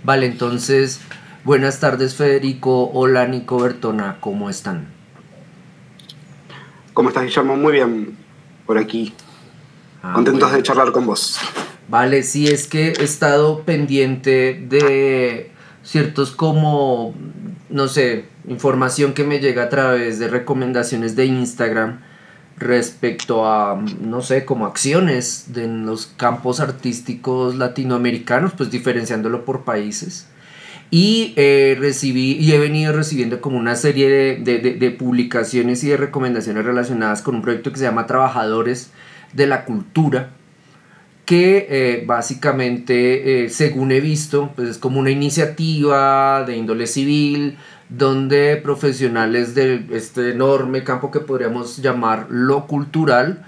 Vale, entonces, buenas tardes Federico, hola Nico Bertona, ¿cómo están? ¿Cómo estás, Guillermo? Muy bien por aquí. Contentos de Bueno. charlar con vos. Vale, sí, es que he estado pendiente de ciertos como, no sé, información que me llega a través de recomendaciones de Instagram respecto a, no sé, como acciones en los campos artísticos latinoamericanos, pues diferenciándolo por países. Y recibí y he venido recibiendo como una serie de publicaciones y de recomendaciones relacionadas con un proyecto que se llama Trabajadores de la Cultura, que básicamente, según he visto, pues es como una iniciativa de índole civil, donde profesionales de este enorme campo que podríamos llamar lo cultural,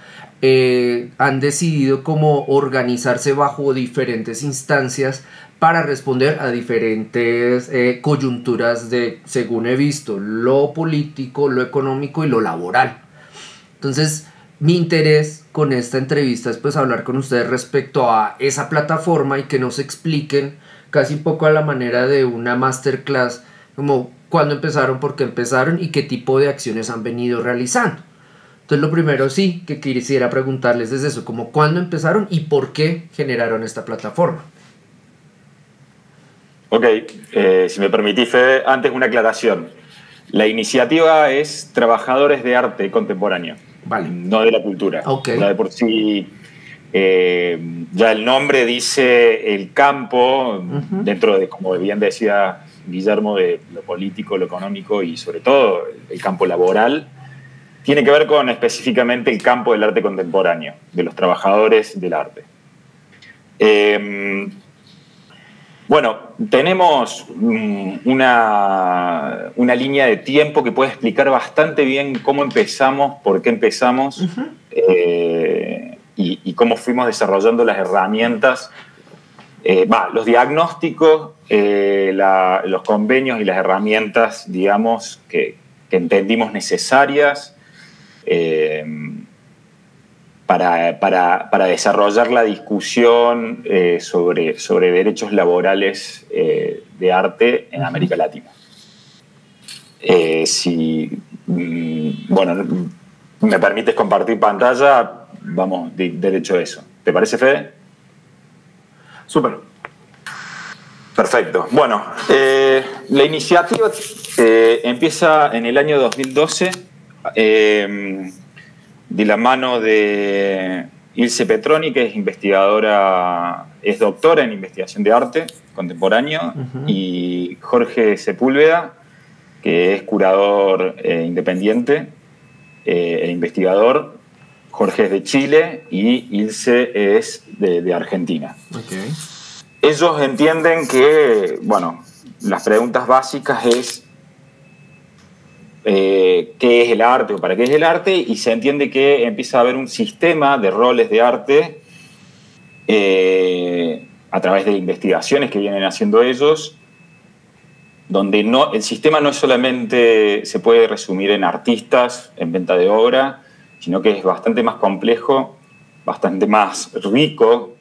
han decidido como organizarse bajo diferentes instancias para responder a diferentes coyunturas de, según he visto, lo político, lo económico y lo laboral. Entonces, mi interés con esta entrevista es pues hablar con ustedes respecto a esa plataforma y que nos expliquen casi un poco a la manera de una masterclass, como cuándo empezaron, por qué empezaron y qué tipo de acciones han venido realizando. Entonces lo primero sí que quisiera preguntarles es eso, como cuándo empezaron y por qué generaron esta plataforma. Ok, si me permitís, Fede, antes una aclaración. La iniciativa es Trabajadores de Arte Contemporáneo, Vale. no de la cultura. Ok. Ya de por sí, ya el nombre dice el campo, dentro de, como bien decía Guillermo, de lo político, lo económico y sobre todo el campo laboral, tiene que ver con específicamente el campo del arte contemporáneo, de los trabajadores del arte. Bueno, tenemos una línea de tiempo que puede explicar bastante bien cómo empezamos, por qué empezamos y cómo fuimos desarrollando las herramientas, los diagnósticos, los convenios y las herramientas, digamos, que entendimos necesarias para desarrollar la discusión sobre derechos laborales de arte en América Latina. Bueno, me permites compartir pantalla, vamos derecho a eso. ¿Te parece, Fede? Súper. Perfecto. Bueno, la iniciativa empieza en el año 2012 de la mano de Ilse Petroni, que es investigadora, es doctora en investigación de arte contemporáneo, y Jorge Sepúlveda, que es curador independiente e investigador. Jorge es de Chile y Ilse es de Argentina. Okay. Ellos entienden que, bueno, las preguntas básicas es qué es el arte o para qué es el arte, y se entiende que empieza a haber un sistema de roles de arte a través de investigaciones que vienen haciendo ellos, donde el sistema no es solamente se puede resumir en artistas, en venta de obra, sino que es bastante más complejo, bastante más rico,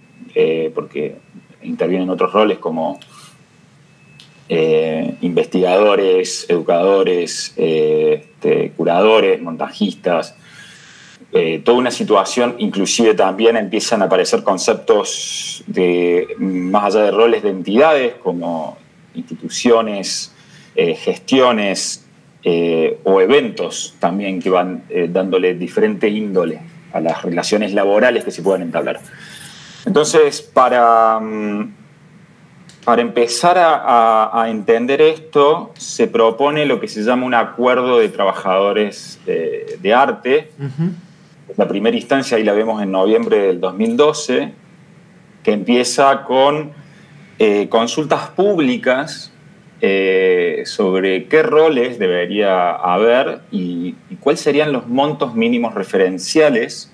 porque intervienen otros roles como investigadores, educadores, curadores, montajistas, toda una situación. Inclusive también empiezan a aparecer conceptos más allá de roles de entidades como instituciones, gestiones o eventos también que van dándole diferente índole a las relaciones laborales que se puedan entablar. Entonces, para empezar a entender esto, se propone lo que se llama un acuerdo de trabajadores de arte. La primera instancia, ahí la vemos en noviembre del 2012, que empieza con consultas públicas sobre qué roles debería haber y cuáles serían los montos mínimos referenciales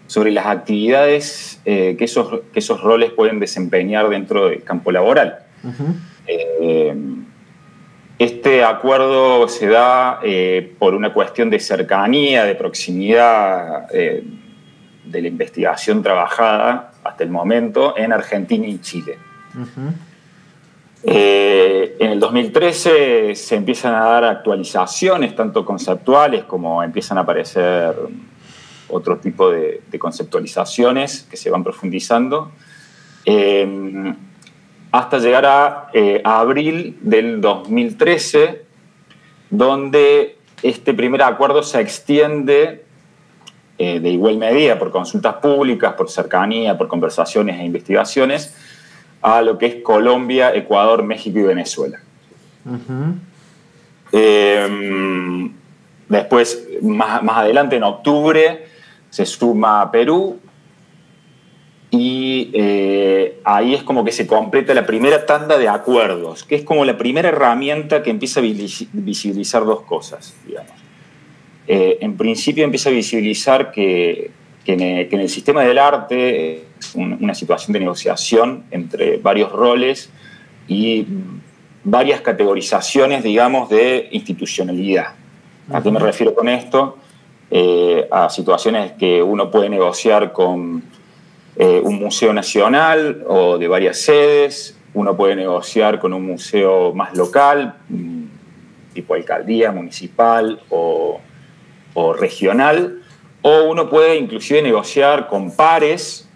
sobre las actividades que esos roles pueden desempeñar dentro del campo laboral. Este acuerdo se da por una cuestión de cercanía, de proximidad de la investigación trabajada hasta el momento en Argentina y Chile. En el 2013 se empiezan a dar actualizaciones, tanto conceptuales como empiezan a aparecer otro tipo de conceptualizaciones que se van profundizando, hasta llegar a abril del 2013, donde este primer acuerdo se extiende de igual medida por consultas públicas, por cercanía, por conversaciones e investigaciones, a lo que es Colombia, Ecuador, México y Venezuela. Después, más adelante, en octubre, se suma Perú y ahí es como que se completa la primera tanda de acuerdos, que es como la primera herramienta que empieza a visibilizar dos cosas, digamos. En principio empieza a visibilizar que en el sistema del arte es una situación de negociación entre varios roles y varias categorizaciones, digamos, de institucionalidad. ¿A qué me refiero con esto? A situaciones que uno puede negociar con un museo nacional o de varias sedes, uno puede negociar con un museo más local, tipo alcaldía, municipal o regional, o uno puede inclusive negociar con pares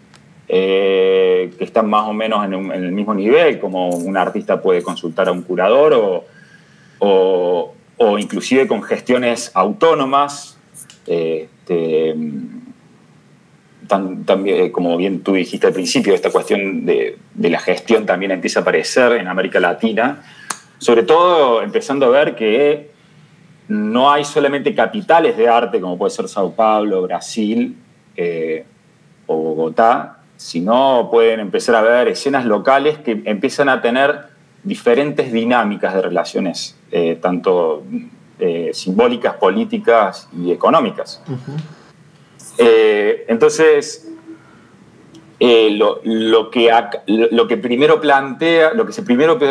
que están más o menos en el mismo nivel, como un artista puede consultar a un curador o inclusive con gestiones autónomas, también, como bien tú dijiste al principio, esta cuestión de la gestión también empieza a aparecer en América Latina, sobre todo empezando a ver que no hay solamente capitales de arte, como puede ser Sao Paulo, Brasil o Bogotá, sino pueden empezar a ver escenas locales que empiezan a tener diferentes dinámicas de relaciones, tanto simbólicas, políticas y económicas. Entonces, lo que primero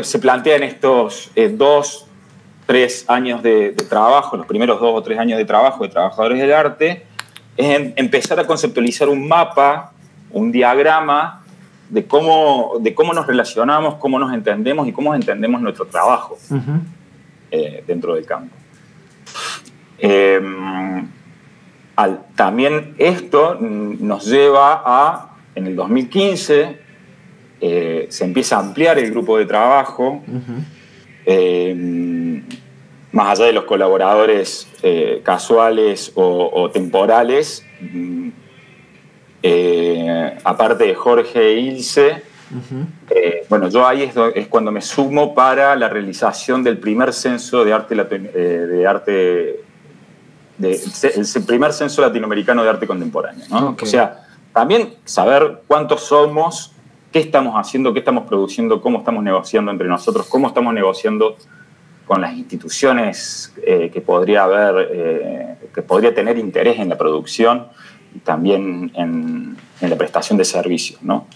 se plantea en estos 2-3 años de trabajo, los primeros 2 o 3 años de trabajo de trabajadores del arte, es empezar a conceptualizar un mapa, un diagrama de cómo nos relacionamos, cómo nos entendemos y cómo entendemos nuestro trabajo dentro del campo. También esto nos lleva a, en el 2015, se empieza a ampliar el grupo de trabajo, más allá de los colaboradores casuales o temporales, aparte de Jorge e Ilse, bueno, yo ahí es cuando me sumo para la realización del primer censo de arte, el primer censo latinoamericano de arte contemporáneo, ¿no? Okay. O sea, también saber cuántos somos, qué estamos haciendo, qué estamos produciendo, cómo estamos negociando entre nosotros, cómo estamos negociando con las instituciones que podría tener interés en la producción y también en la prestación de servicios, ¿no?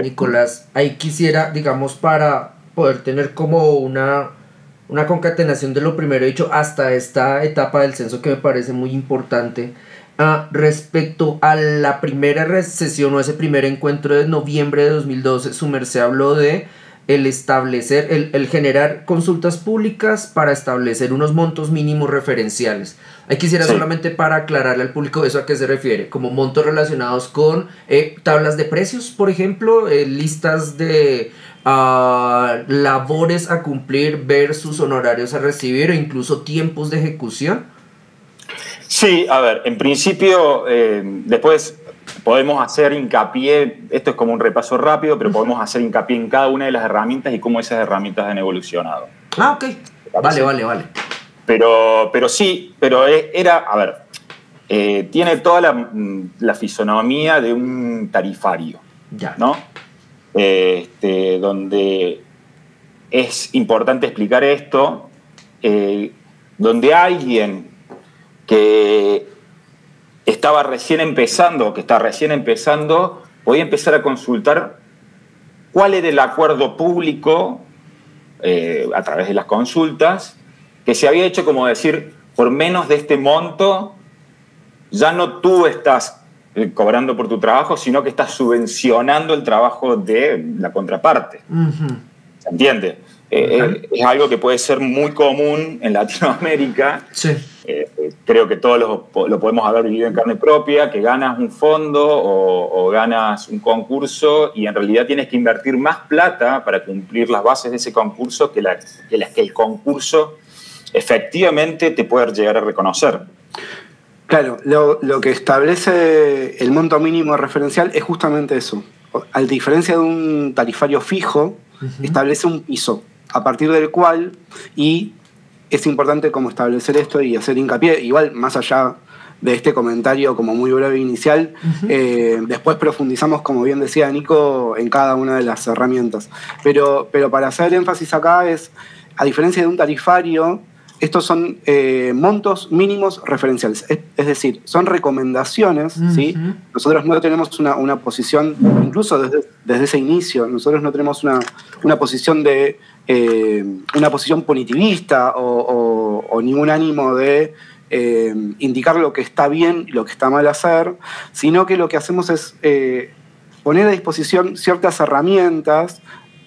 Nicolás, ahí quisiera, digamos, para poder tener como una concatenación de lo primero dicho hasta esta etapa del censo, que me parece muy importante, respecto a la primera sesión o ese primer encuentro de noviembre de 2012, su merced habló de el establecer, el generar consultas públicas para establecer unos montos mínimos referenciales. Ahí quisiera solamente para aclararle al público eso a qué se refiere, como montos relacionados con tablas de precios, por ejemplo, listas de labores a cumplir versus honorarios a recibir o incluso tiempos de ejecución. Sí, a ver, en principio, después podemos hacer hincapié, esto es como un repaso rápido, pero podemos hacer hincapié en cada una de las herramientas y cómo esas herramientas han evolucionado. Ok, vale. Pero sí, pero era, a ver, tiene toda la fisonomía de un tarifario, ya, ¿no? Donde es importante explicar esto, donde alguien que estaba recién empezando, podía empezar a consultar cuál era el acuerdo público a través de las consultas que se había hecho, como decir, por menos de este monto ya no tú estás cobrando por tu trabajo, sino que estás subvencionando el trabajo de la contraparte. ¿Se entiende? Es algo que puede ser muy común en Latinoamérica. Sí. Creo que todos lo podemos haber vivido en carne propia, que ganas un fondo o ganas un concurso y en realidad tienes que invertir más plata para cumplir las bases de ese concurso que las que el concurso efectivamente te puede llegar a reconocer. Claro, lo que establece el monto mínimo referencial es justamente eso. A diferencia de un tarifario fijo, establece un piso a partir del cual, y es importante como establecer esto y hacer hincapié, igual más allá de este comentario como muy breve inicial, después profundizamos, como bien decía Nico, en cada una de las herramientas. Pero para hacer énfasis acá es, a diferencia de un tarifario, estos son montos mínimos referenciales, es decir, son recomendaciones, ¿sí? Nosotros no tenemos una posición, incluso desde ese inicio, nosotros no tenemos una posición de una posición punitivista o ningún ánimo de indicar lo que está bien y lo que está mal hacer, sino que lo que hacemos es poner a disposición ciertas herramientas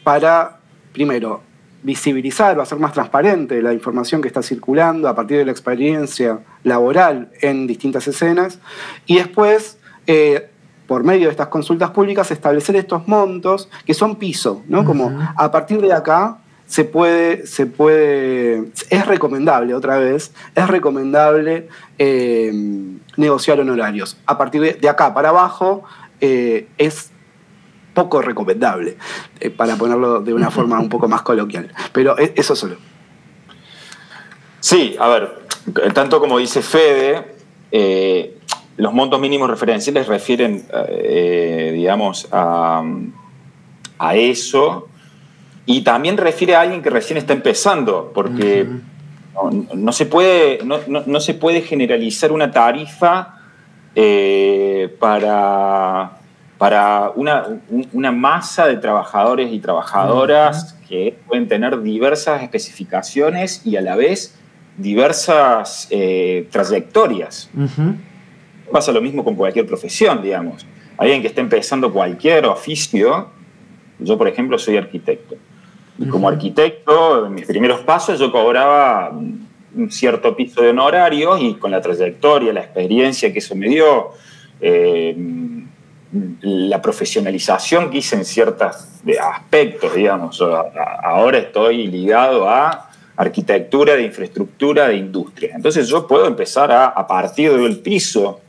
para, primero, visibilizar o hacer más transparente la información que está circulando a partir de la experiencia laboral en distintas escenas y después, por medio de estas consultas públicas, establecer estos montos que son piso, ¿no? Como a partir de acá se puede, es recomendable, otra vez, es recomendable negociar honorarios. A partir de acá para abajo es poco recomendable, para ponerlo de una forma un poco más coloquial. Pero eso solo. Sí, a ver, tanto como dice Fede, los montos mínimos referenciales refieren, digamos, a eso, y también refiere a alguien que recién está empezando, porque no se puede generalizar una tarifa para una masa de trabajadores y trabajadoras que pueden tener diversas especificaciones y a la vez diversas trayectorias. Pasa lo mismo con cualquier profesión, digamos. Alguien que esté empezando cualquier oficio, yo por ejemplo soy arquitecto, y como arquitecto, en mis primeros pasos yo cobraba un cierto piso de honorarios y con la trayectoria, la experiencia que eso me dio, la profesionalización que hice en ciertos aspectos, digamos. Ahora estoy ligado a arquitectura, de infraestructura, de industria. Entonces yo puedo empezar a partir del piso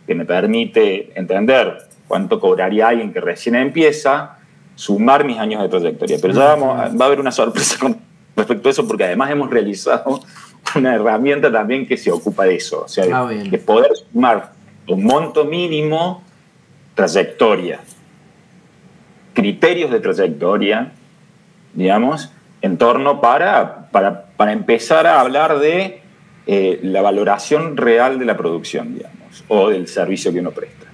que me permite entender cuánto cobraría alguien que recién empieza, sumar mis años de trayectoria. Pero ya va a haber una sorpresa con respecto a eso, porque además hemos realizado una herramienta también que se ocupa de eso, o sea, de poder sumar un monto mínimo, trayectoria, criterios de trayectoria, digamos, en torno para empezar a hablar de la valoración real de la producción, digamos, o del servicio que uno presta.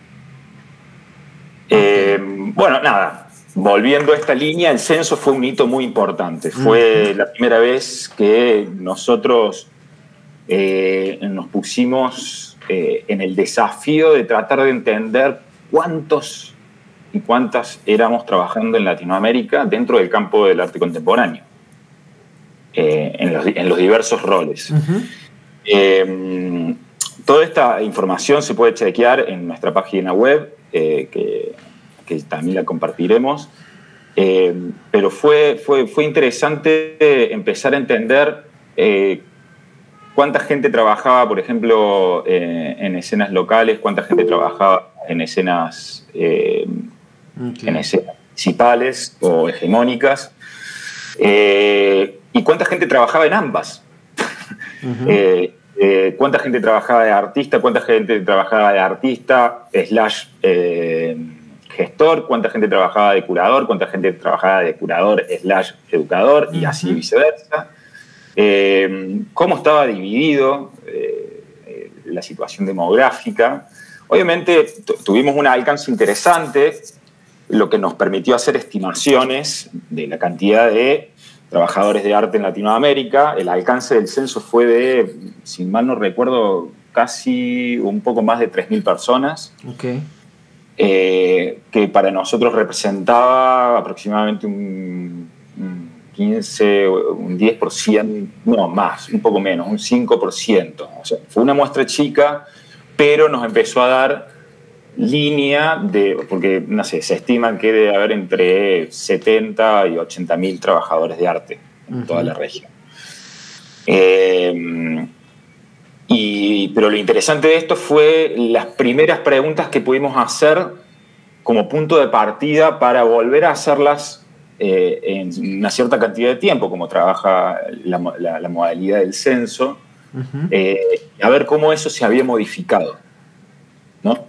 Bueno, nada, volviendo a esta línea, el censo fue un hito muy importante. Fue la primera vez que nosotros nos pusimos en el desafío de tratar de entender cuántos y cuántas éramos trabajando en Latinoamérica dentro del campo del arte contemporáneo, en los diversos roles. Toda esta información se puede chequear en nuestra página web, que también la compartiremos, pero fue interesante empezar a entender cuánta gente trabajaba, por ejemplo, en escenas locales, cuánta gente trabajaba en escenas principales o hegemónicas, y cuánta gente trabajaba en ambas. Cuánta gente trabajaba de artista, cuánta gente trabajaba de artista / gestor, cuánta gente trabajaba de curador, cuánta gente trabajaba de curador / educador, y así viceversa. Cómo estaba dividido la situación demográfica. Obviamente tuvimos un alcance interesante, lo que nos permitió hacer estimaciones de la cantidad de trabajadores de arte en Latinoamérica. El alcance del censo fue de, si mal no recuerdo, casi un poco más de 3.000 personas, Okay. Que para nosotros representaba aproximadamente un 15, un 10%, no más, un poco menos, un 5%. O sea, fue una muestra chica, pero nos empezó a dar línea porque no sé, se estima que debe haber entre 70 y 80.000 trabajadores de arte en toda la región. Pero lo interesante de esto fue las primeras preguntas que pudimos hacer como punto de partida para volver a hacerlas en una cierta cantidad de tiempo, como trabaja la modalidad del censo, a ver cómo eso se había modificado, ¿no?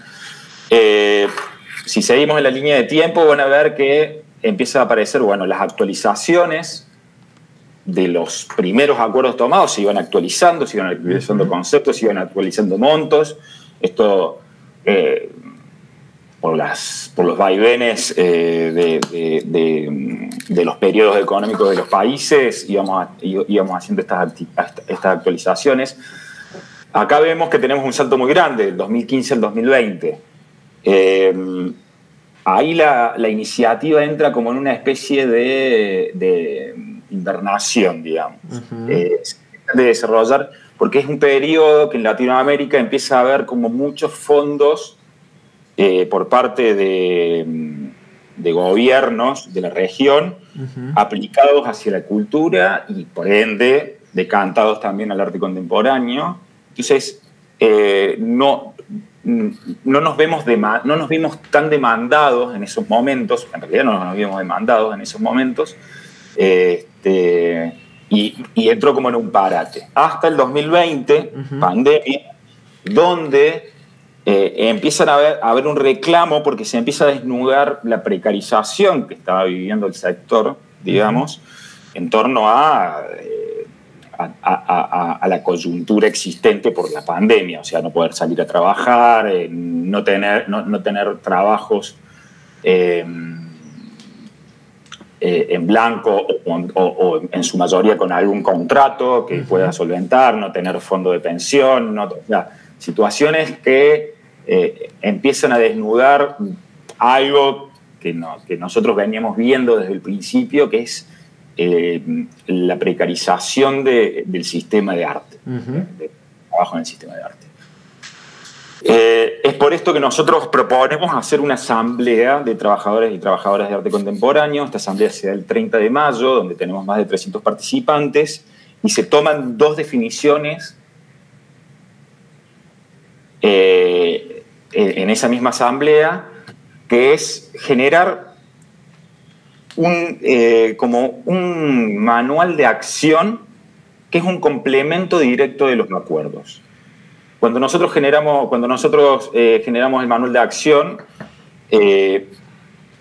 Si seguimos en la línea de tiempo, van a ver que empiezan a aparecer, bueno, las actualizaciones de los primeros acuerdos tomados, se iban actualizando conceptos, se iban actualizando montos. Esto por los vaivenes de los periodos económicos de los países, íbamos haciendo estas actualizaciones. Acá vemos que tenemos un salto muy grande, del 2015 al 2020. Ahí la iniciativa entra como en una especie de invernación, digamos, de desarrollar, porque es un periodo que en Latinoamérica empieza a haber como muchos fondos por parte de gobiernos de la región aplicados hacia la cultura y por ende decantados también al arte contemporáneo. Entonces, no nos vimos tan demandados en esos momentos, en realidad no nos vimos demandados en esos momentos, y entró como en un parate. Hasta el 2020, pandemia, donde empiezan a haber un reclamo porque se empieza a desnudar la precarización que estaba viviendo el sector, digamos, en torno a la coyuntura existente por la pandemia, o sea, no poder salir a trabajar, no tener trabajos en blanco o en su mayoría con algún contrato que pueda solventar, no tener fondo de pensión, o sea, situaciones que empiezan a desnudar algo que nosotros veníamos viendo desde el principio, que es la precarización del sistema de arte, del trabajo en el sistema de arte. Es por esto que nosotros proponemos hacer una asamblea de trabajadores y trabajadoras de arte contemporáneo. Esta asamblea se da el 30 de mayo, donde tenemos más de 300 participantes, y se toman dos definiciones en esa misma asamblea, que es generar como un manual de acción que es un complemento directo de los acuerdos. Cuando nosotros generamos el manual de acción,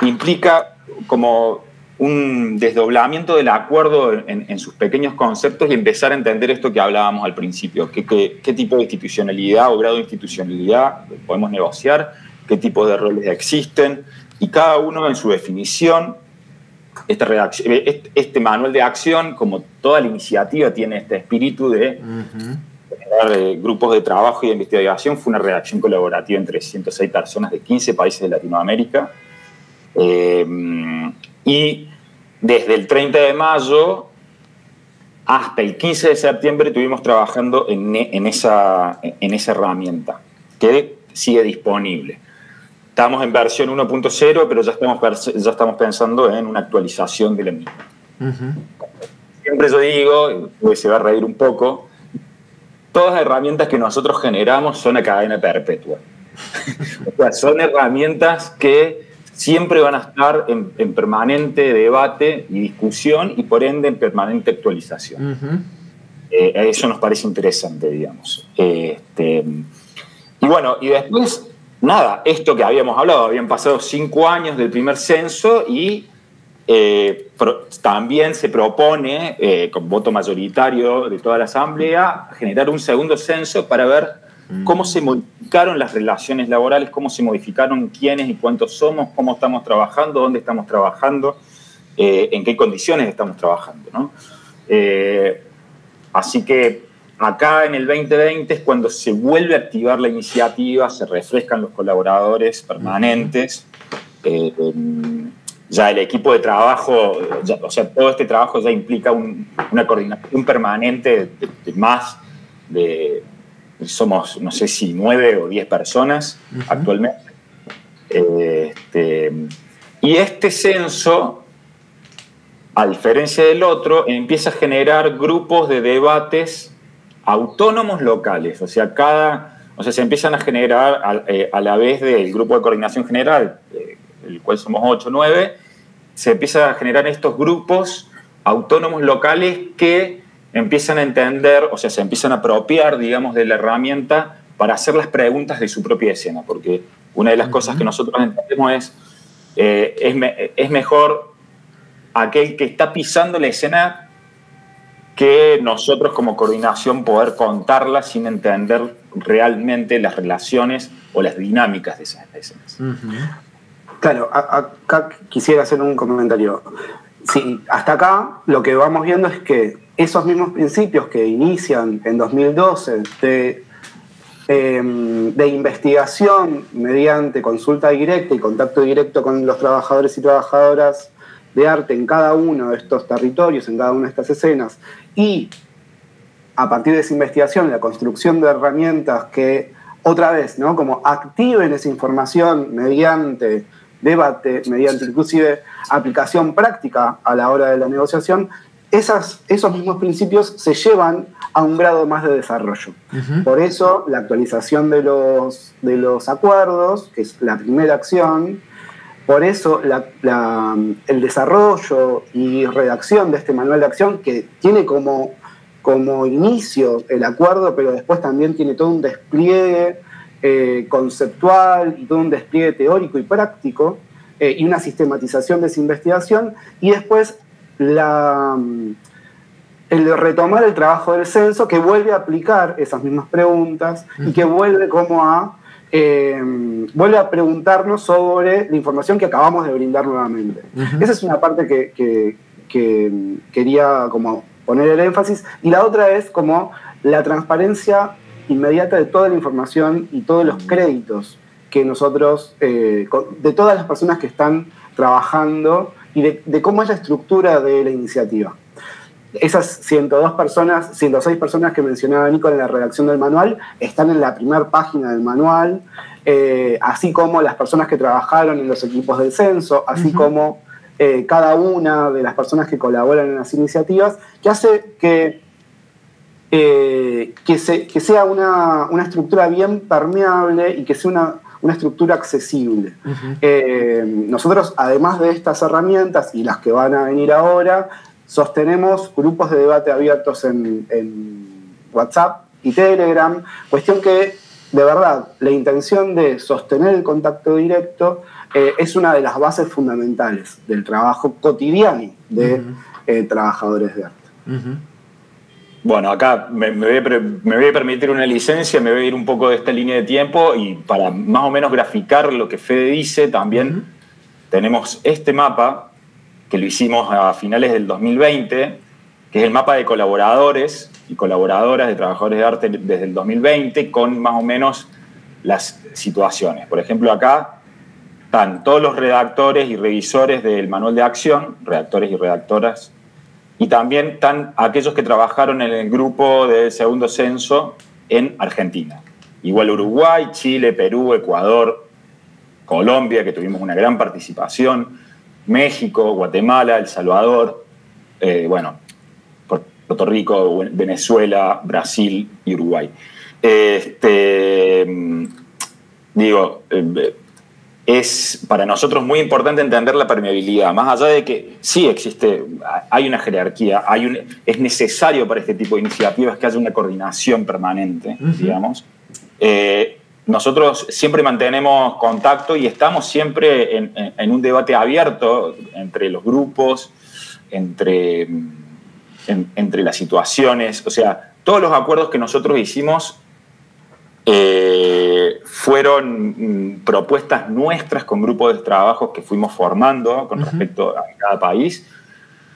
implica como un desdoblamiento del acuerdo en sus pequeños conceptos y empezar a entender esto que hablábamos al principio, qué tipo de institucionalidad o grado de institucionalidad podemos negociar, qué tipo de roles existen, y cada uno en su definición. Este manual de acción, como toda la iniciativa, tiene este espíritu de generar grupos de trabajo y de investigación. Fue una redacción colaborativa entre 106 personas de 15 países de Latinoamérica. Y desde el 30 de mayo hasta el 15 de septiembre estuvimos trabajando en esa herramienta, que sigue disponible. Estamos en versión 1.0, pero ya estamos pensando en una actualización de la misma. Siempre yo digo, se va a reír un poco, todas las herramientas que nosotros generamos son a cadena perpetua. O sea, son herramientas que siempre van a estar en permanente debate y discusión y por ende en permanente actualización. Eso nos parece interesante, digamos. Y bueno, y después, nada, esto que habíamos hablado, habían pasado 5 años del primer censo y también se propone, con voto mayoritario de toda la Asamblea, generar un segundo censo para ver cómo se modificaron las relaciones laborales, cómo se modificaron quiénes y cuántos somos, cómo estamos trabajando, dónde estamos trabajando, en qué condiciones estamos trabajando, ¿no? Así que acá en el 2020 es cuando se vuelve a activar la iniciativa, se refrescan los colaboradores permanentes, ya el equipo de trabajo, o sea, todo este trabajo ya implica una coordinación permanente de más de, somos, no sé si 9 o 10 personas actualmente. Y este censo, a diferencia del otro, empieza a generar grupos de debates autónomos locales. O sea, se empiezan a generar a la vez del grupo de coordinación general, el cual somos 8 o 9, se empiezan a generar estos grupos autónomos locales que empiezan a entender, o sea, se empiezan a apropiar, digamos, de la herramienta para hacer las preguntas de su propia escena. Porque una de las cosas que nosotros entendemos es mejor aquel que está pisando la escena que nosotros como coordinación poder contarla sin entender realmente las relaciones o las dinámicas de esas escenas. Claro, acá quisiera hacer un comentario. Sí, hasta acá lo que vamos viendo es que esos mismos principios que inician en 2012 de investigación mediante consulta directa y contacto directo con los trabajadores y trabajadoras de arte en cada uno de estos territorios, en cada una de estas escenas, y a partir de esa investigación, la construcción de herramientas que, otra vez, ¿no?, como activen esa información mediante debate, mediante inclusive aplicación práctica a la hora de la negociación, esos mismos principios se llevan a un grado más de desarrollo. Por eso la actualización de los acuerdos, que es la primera acción, por eso el desarrollo y redacción de este manual de acción, que tiene como inicio el acuerdo, pero después también tiene todo un despliegue conceptual y todo un despliegue teórico y práctico, y una sistematización de esa investigación, y después el retomar el trabajo del censo, que vuelve a aplicar esas mismas preguntas y que vuelve a preguntarnos sobre la información que acabamos de brindar nuevamente. Esa es una parte que quería como poner el énfasis, y la otra es como la transparencia inmediata de toda la información y todos los créditos que nosotros, de todas las personas que están trabajando y de cómo es la estructura de la iniciativa. Esas 106 personas que mencionaba Nico en la redacción del manual están en la primera página del manual, así como las personas que trabajaron en los equipos del censo, así como cada una de las personas que colaboran en las iniciativas, que hace que sea una estructura bien permeable y que sea una estructura accesible. Nosotros, además de estas herramientas y las que van a venir ahora, sostenemos grupos de debate abiertos en WhatsApp y Telegram, cuestión que, de verdad, la intención de sostener el contacto directo es una de las bases fundamentales del trabajo cotidiano de trabajadores de arte. Bueno, acá me voy a permitir una licencia, me voy a ir un poco de esta línea de tiempo, y para más o menos graficar lo que Fede dice, también tenemos este mapa que lo hicimos a finales del 2020, que es el mapa de colaboradores y colaboradoras de trabajadores de arte desde el 2020, con más o menos las situaciones. Por ejemplo, acá están todos los redactores y revisores del manual de acción, redactores y redactoras, y también están aquellos que trabajaron en el grupo del segundo censo en Argentina. Igual Uruguay, Chile, Perú, Ecuador, Colombia, que tuvimos una gran participación, México, Guatemala, El Salvador, Puerto Rico, Venezuela, Brasil y Uruguay. Es para nosotros muy importante entender la permeabilidad, más allá de que sí existe, hay una jerarquía, es necesario para este tipo de iniciativas que haya una coordinación permanente, digamos. Nosotros siempre mantenemos contacto y estamos siempre en un debate abierto entre los grupos, entre las situaciones. O sea, todos los acuerdos que nosotros hicimos fueron propuestas nuestras con grupos de trabajo que fuimos formando con respecto a cada país.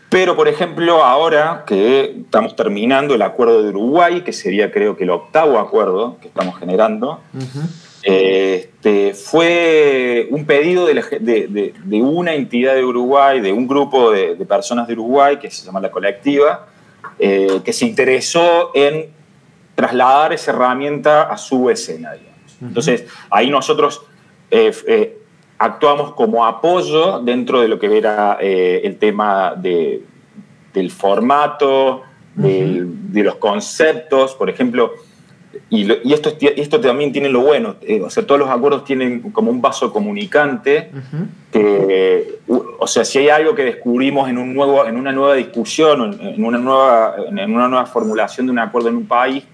Pero, por ejemplo, ahora que estamos terminando el acuerdo de Uruguay, que sería creo que el 8º acuerdo que estamos generando, fue un pedido de una entidad de Uruguay, de un grupo de personas de Uruguay, que se llama La Colectiva, que se interesó en trasladar esa herramienta a su escena, digamos. Entonces, ahí nosotros actuamos como apoyo dentro de lo que era el tema del formato, de los conceptos, por ejemplo. Y esto también tiene lo bueno, o sea, todos los acuerdos tienen como un vaso comunicante, que, o sea, si hay algo que descubrimos en una nueva discusión, en una nueva formulación de un acuerdo en un país,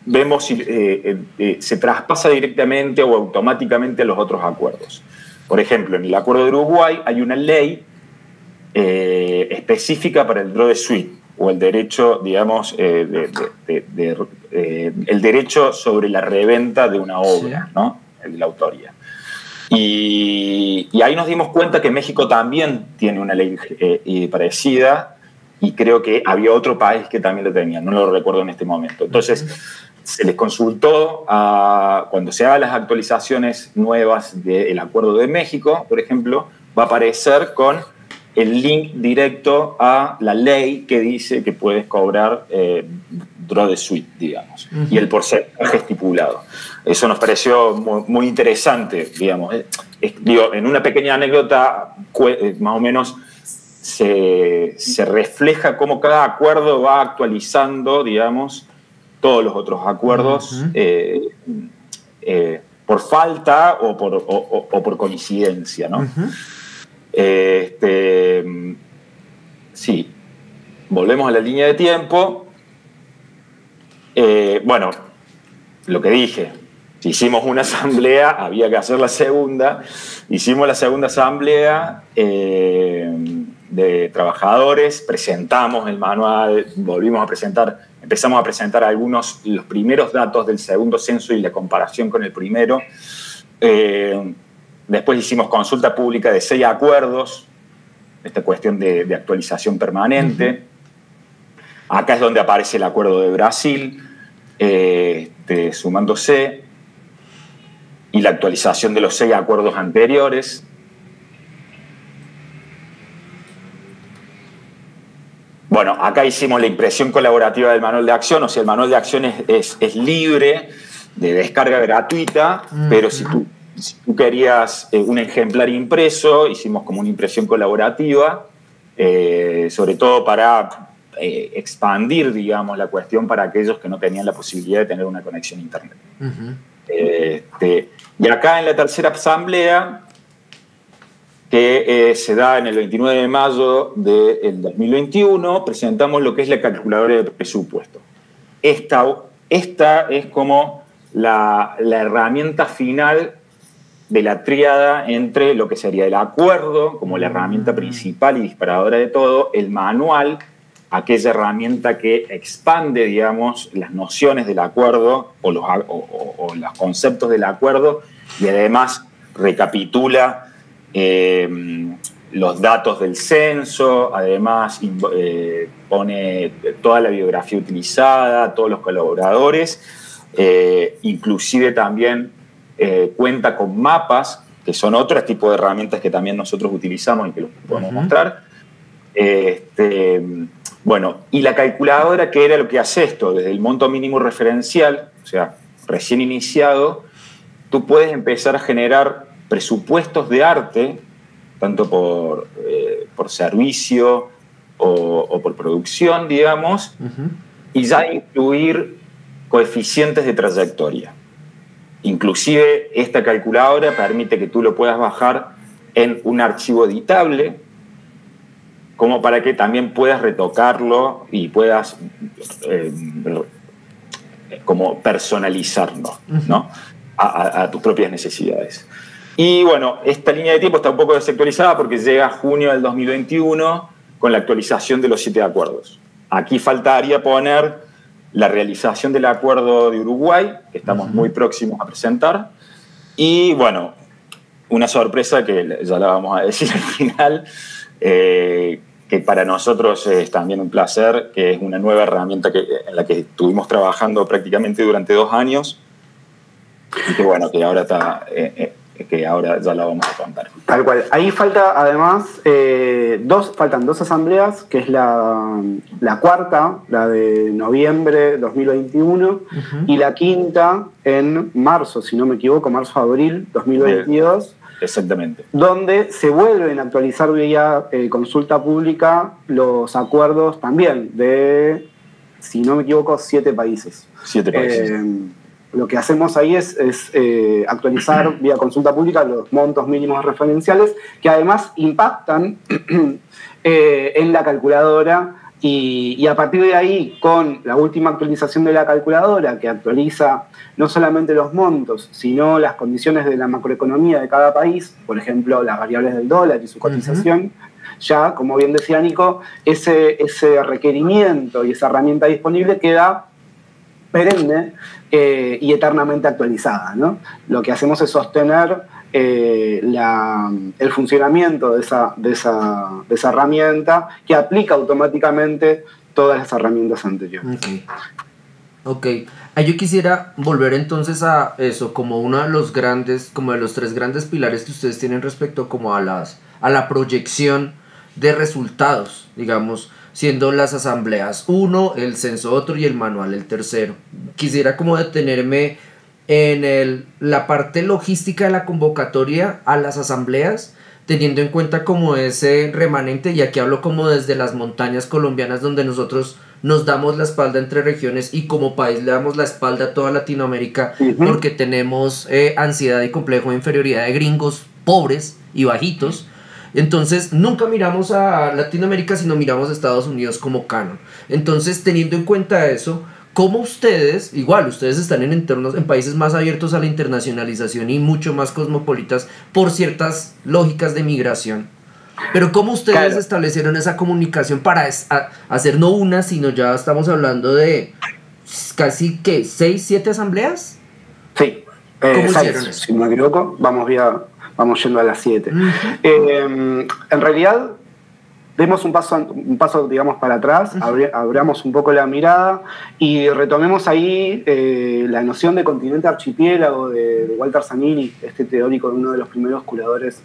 vemos si se traspasa directamente o automáticamente a los otros acuerdos. Por ejemplo, en el acuerdo de Uruguay hay una ley específica para el droit de suite, o el derecho, digamos, el derecho sobre la reventa de una obra, ¿no? El de la autoría. Y ahí nos dimos cuenta que México también tiene una ley parecida, y creo que había otro país que también lo tenía, no lo recuerdo en este momento. Entonces, se les consultó cuando se hagan las actualizaciones nuevas del Acuerdo de México, por ejemplo, va a aparecer con el link directo a la ley que dice que puedes cobrar droit de suite, digamos, y el porcentaje estipulado. Eso nos pareció muy interesante, digamos. Digo, en una pequeña anécdota, más o menos se refleja cómo cada acuerdo va actualizando, digamos, todos los otros acuerdos por falta o por coincidencia, ¿no? Sí, volvemos a la línea de tiempo. Bueno, lo que dije, si hicimos una asamblea, había que hacer la segunda. Hicimos la segunda asamblea de trabajadores, presentamos el manual, empezamos a presentar los primeros datos del segundo censo y la comparación con el primero. Después hicimos consulta pública de 6 acuerdos, esta cuestión de actualización permanente. Acá es donde aparece el acuerdo de Brasil, sumándose, y la actualización de los 6 acuerdos anteriores. Bueno, acá hicimos la impresión colaborativa del manual de acción, o sea, el manual de acción es libre, de descarga gratuita, pero si tú querías un ejemplar impreso, hicimos como una impresión colaborativa, sobre todo para expandir, digamos, la cuestión para aquellos que no tenían la posibilidad de tener una conexión a Internet. Y acá en la tercera asamblea, que se da en el 29 de mayo del 2021, presentamos lo que es la calculadora de presupuesto. Esta es como la herramienta final de la tríada entre lo que sería el acuerdo, como la herramienta principal y disparadora de todo, el manual, aquella herramienta que expande, digamos, las nociones del acuerdo o los conceptos del acuerdo, y además recapitula los datos del censo, además pone toda la bibliografía utilizada, todos los colaboradores, inclusive también cuenta con mapas, que son otro tipo de herramientas que también nosotros utilizamos y que los podemos mostrar. Bueno, y la calculadora, que era lo que hace esto, desde el monto mínimo referencial, o sea, recién iniciado, tú puedes empezar a generar presupuestos de arte, tanto por servicio o por producción, digamos, y ya incluir coeficientes de trayectoria. Inclusive esta calculadora permite que tú lo puedas bajar en un archivo editable, como para que también puedas retocarlo y puedas como personalizarlo, ¿no? a tus propias necesidades. Y bueno, esta línea de tiempo está un poco desactualizada porque llega a junio del 2021 con la actualización de los 7 acuerdos. Aquí faltaría poner la realización del acuerdo de Uruguay, que estamos muy próximos a presentar, y bueno, una sorpresa que ya la vamos a decir al final, que para nosotros es también un placer, que es una nueva herramienta en la que estuvimos trabajando prácticamente durante 2 años y que bueno, que ahora ya la vamos a contar. Tal cual. Ahí falta además faltan 2 asambleas, que es la cuarta, la de noviembre 2021, y la quinta en marzo, si no me equivoco, marzo-abril 2022. Exactamente. Donde se vuelven a actualizar vía consulta pública los acuerdos también de, si no me equivoco, 7 países. 7 países. Lo que hacemos ahí es actualizar vía consulta pública los montos mínimos referenciales, que además impactan en la calculadora, y a partir de ahí, con la última actualización de la calculadora, que actualiza no solamente los montos, sino las condiciones de la macroeconomía de cada país, por ejemplo, las variables del dólar y su cotización, ya, como bien decía Nico, ese requerimiento y esa herramienta disponible queda perenne y eternamente actualizada, ¿no? Lo que hacemos es sostener el funcionamiento de esa herramienta, que aplica automáticamente todas las herramientas anteriores. Ok. Yo quisiera volver entonces a eso, como uno de los 3 grandes pilares que ustedes tienen respecto como a la proyección de resultados, digamos, siendo las asambleas 1, el censo otro y el manual el tercero. Quisiera como detenerme en la parte logística de la convocatoria a las asambleas, teniendo en cuenta como ese remanente, y aquí hablo como desde las montañas colombianas, donde nosotros nos damos la espalda entre regiones y como país le damos la espalda a toda Latinoamérica, porque tenemos ansiedad y complejo de inferioridad de gringos pobres y bajitos. Entonces nunca miramos a Latinoamérica, sino miramos a Estados Unidos como canon. Entonces, teniendo en cuenta eso, ¿cómo ustedes están en países más abiertos a la internacionalización y mucho más cosmopolitas por ciertas lógicas de migración? Pero ¿cómo ustedes establecieron esa comunicación para hacer no una, sino ya estamos hablando de casi, ¿qué? ¿6, 7 asambleas? Sí. ¿Cómo 6, hicieron eso? si no me equivoco, vamos yendo a las 7. En realidad, demos un paso, digamos, para atrás, abramos un poco la mirada y retomemos ahí la noción de continente archipiélago de Walter Zanini, este teórico, uno de los primeros curadores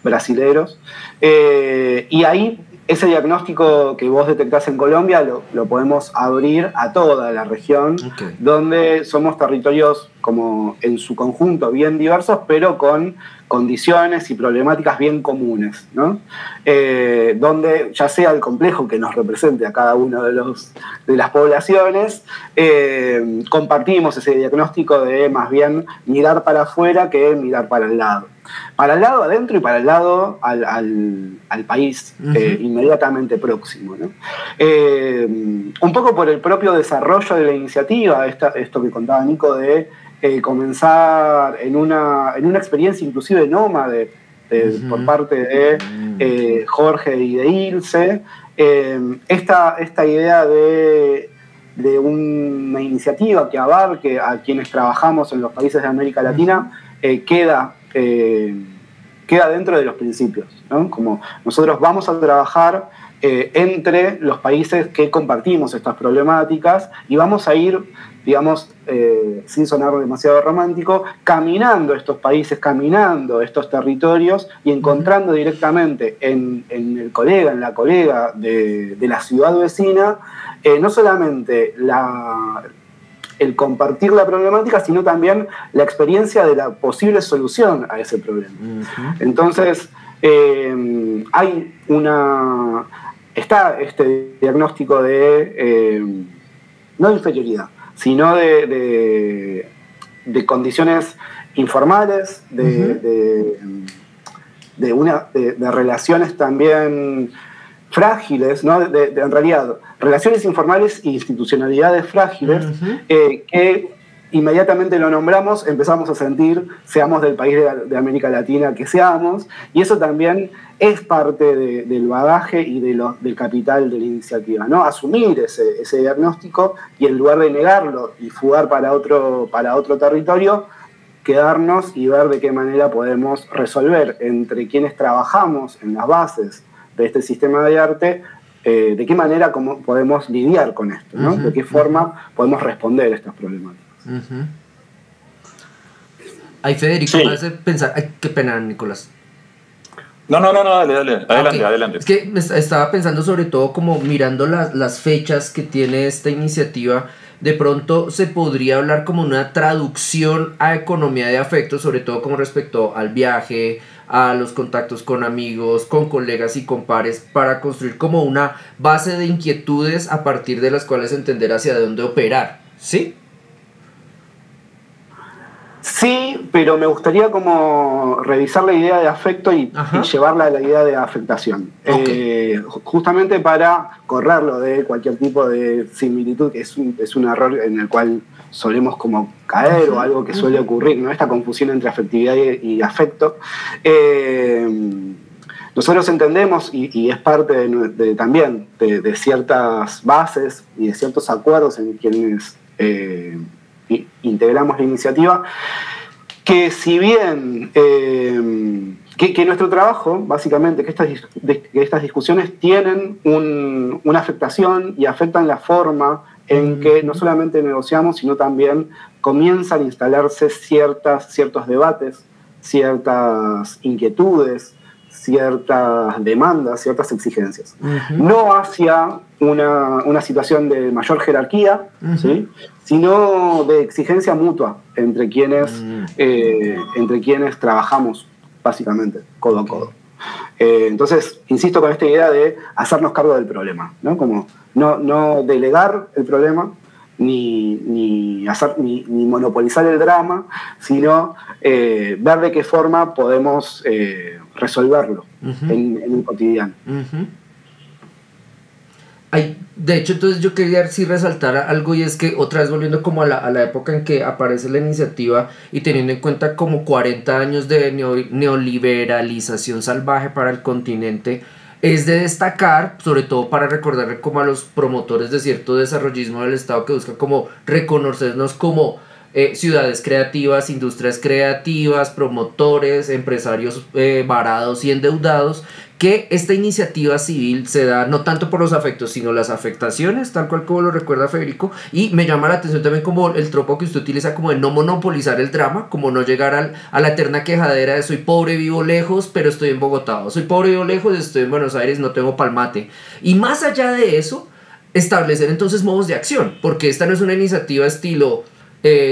brasileros. Y ahí ese diagnóstico que vos detectás en Colombia lo podemos abrir a toda la región, donde somos territorios como en su conjunto bien diversos, pero con condiciones y problemáticas bien comunes, ¿no? Donde ya sea el complejo que nos represente a cada uno de las poblaciones, compartimos ese diagnóstico de más bien mirar para afuera que mirar para el lado. Para el lado adentro y para el lado al país inmediatamente próximo, ¿no? Un poco por el propio desarrollo de la iniciativa, esto que contaba Nico de comenzar en una experiencia inclusive nómade por parte de Jorge y de Ilse, esta idea de una iniciativa que abarque a quienes trabajamos en los países de América Latina queda dentro de los principios, ¿no? Como nosotros vamos a trabajar entre los países que compartimos estas problemáticas y vamos a ir, digamos, sin sonar demasiado romántico, caminando estos países, caminando estos territorios y encontrando directamente en la colega de la ciudad vecina, no solamente el compartir la problemática, sino también la experiencia de la posible solución a ese problema. Entonces, está este diagnóstico de no de inferioridad, sino de condiciones informales, de relaciones también frágiles, ¿no? En realidad, relaciones informales e institucionalidades frágiles que inmediatamente lo nombramos, empezamos a sentir, seamos del país de América Latina que seamos, y eso también es parte del bagaje y del capital de la iniciativa, ¿no? Asumir ese diagnóstico y en lugar de negarlo y fugar para otro territorio, quedarnos y ver de qué manera podemos resolver entre quienes trabajamos en las bases de este sistema de arte, de qué manera podemos lidiar con esto, ¿no? De qué forma podemos responder a estas problemáticas. Ay, Federico, me hace pensar... Ay, qué pena, Nicolás. No, dale. Adelante. Es que estaba pensando sobre todo como mirando las fechas que tiene esta iniciativa. De pronto se podría hablar como una traducción a economía de afecto, sobre todo con respecto al viaje, a los contactos con amigos, con colegas y con pares, para construir como una base de inquietudes a partir de las cuales entender hacia dónde operar, ¿sí? Sí, pero me gustaría como revisar la idea de afecto y llevarla a la idea de afectación. Okay. Justamente para correrlo de cualquier tipo de similitud, que es un error en el cual solemos como caer o algo que suele ocurrir, ¿no? Esta confusión entre afectividad y afecto. Nosotros entendemos, y es parte también de ciertas bases y de ciertos acuerdos en quienes integramos la iniciativa, que si bien que nuestro trabajo, básicamente, que estas discusiones tienen una afectación y afectan la forma en que no solamente negociamos, sino también comienzan a instalarse ciertos debates, ciertas inquietudes, ciertas demandas, ciertas exigencias. No hacia una situación de mayor jerarquía, ¿sí? Sino de exigencia mutua entre quienes trabajamos, básicamente, codo a codo. Entonces, insisto con esta idea de hacernos cargo del problema, ¿no? Como no delegar el problema, ni monopolizar el drama, sino ver de qué forma podemos resolverlo en el cotidiano. De hecho, entonces yo quería sí resaltar algo, y es que otra vez volviendo como a la época en que aparece la iniciativa y teniendo en cuenta como 40 años de neoliberalización salvaje para el continente, es de destacar, sobre todo para recordarle como a los promotores de cierto desarrollismo del Estado que buscan como reconocernos como ciudades creativas, industrias creativas, promotores, empresarios varados y endeudados, que esta iniciativa civil se da no tanto por los afectos, sino las afectaciones, tal cual como lo recuerda Federico, y me llama la atención también como el tropo que usted utiliza como de no monopolizar el drama, como no llegar a la eterna quejadera de soy pobre, vivo lejos, pero estoy en Bogotá, o soy pobre, vivo lejos, estoy en Buenos Aires, no tengo palmate. Y más allá de eso, establecer entonces modos de acción, porque esta no es una iniciativa estilo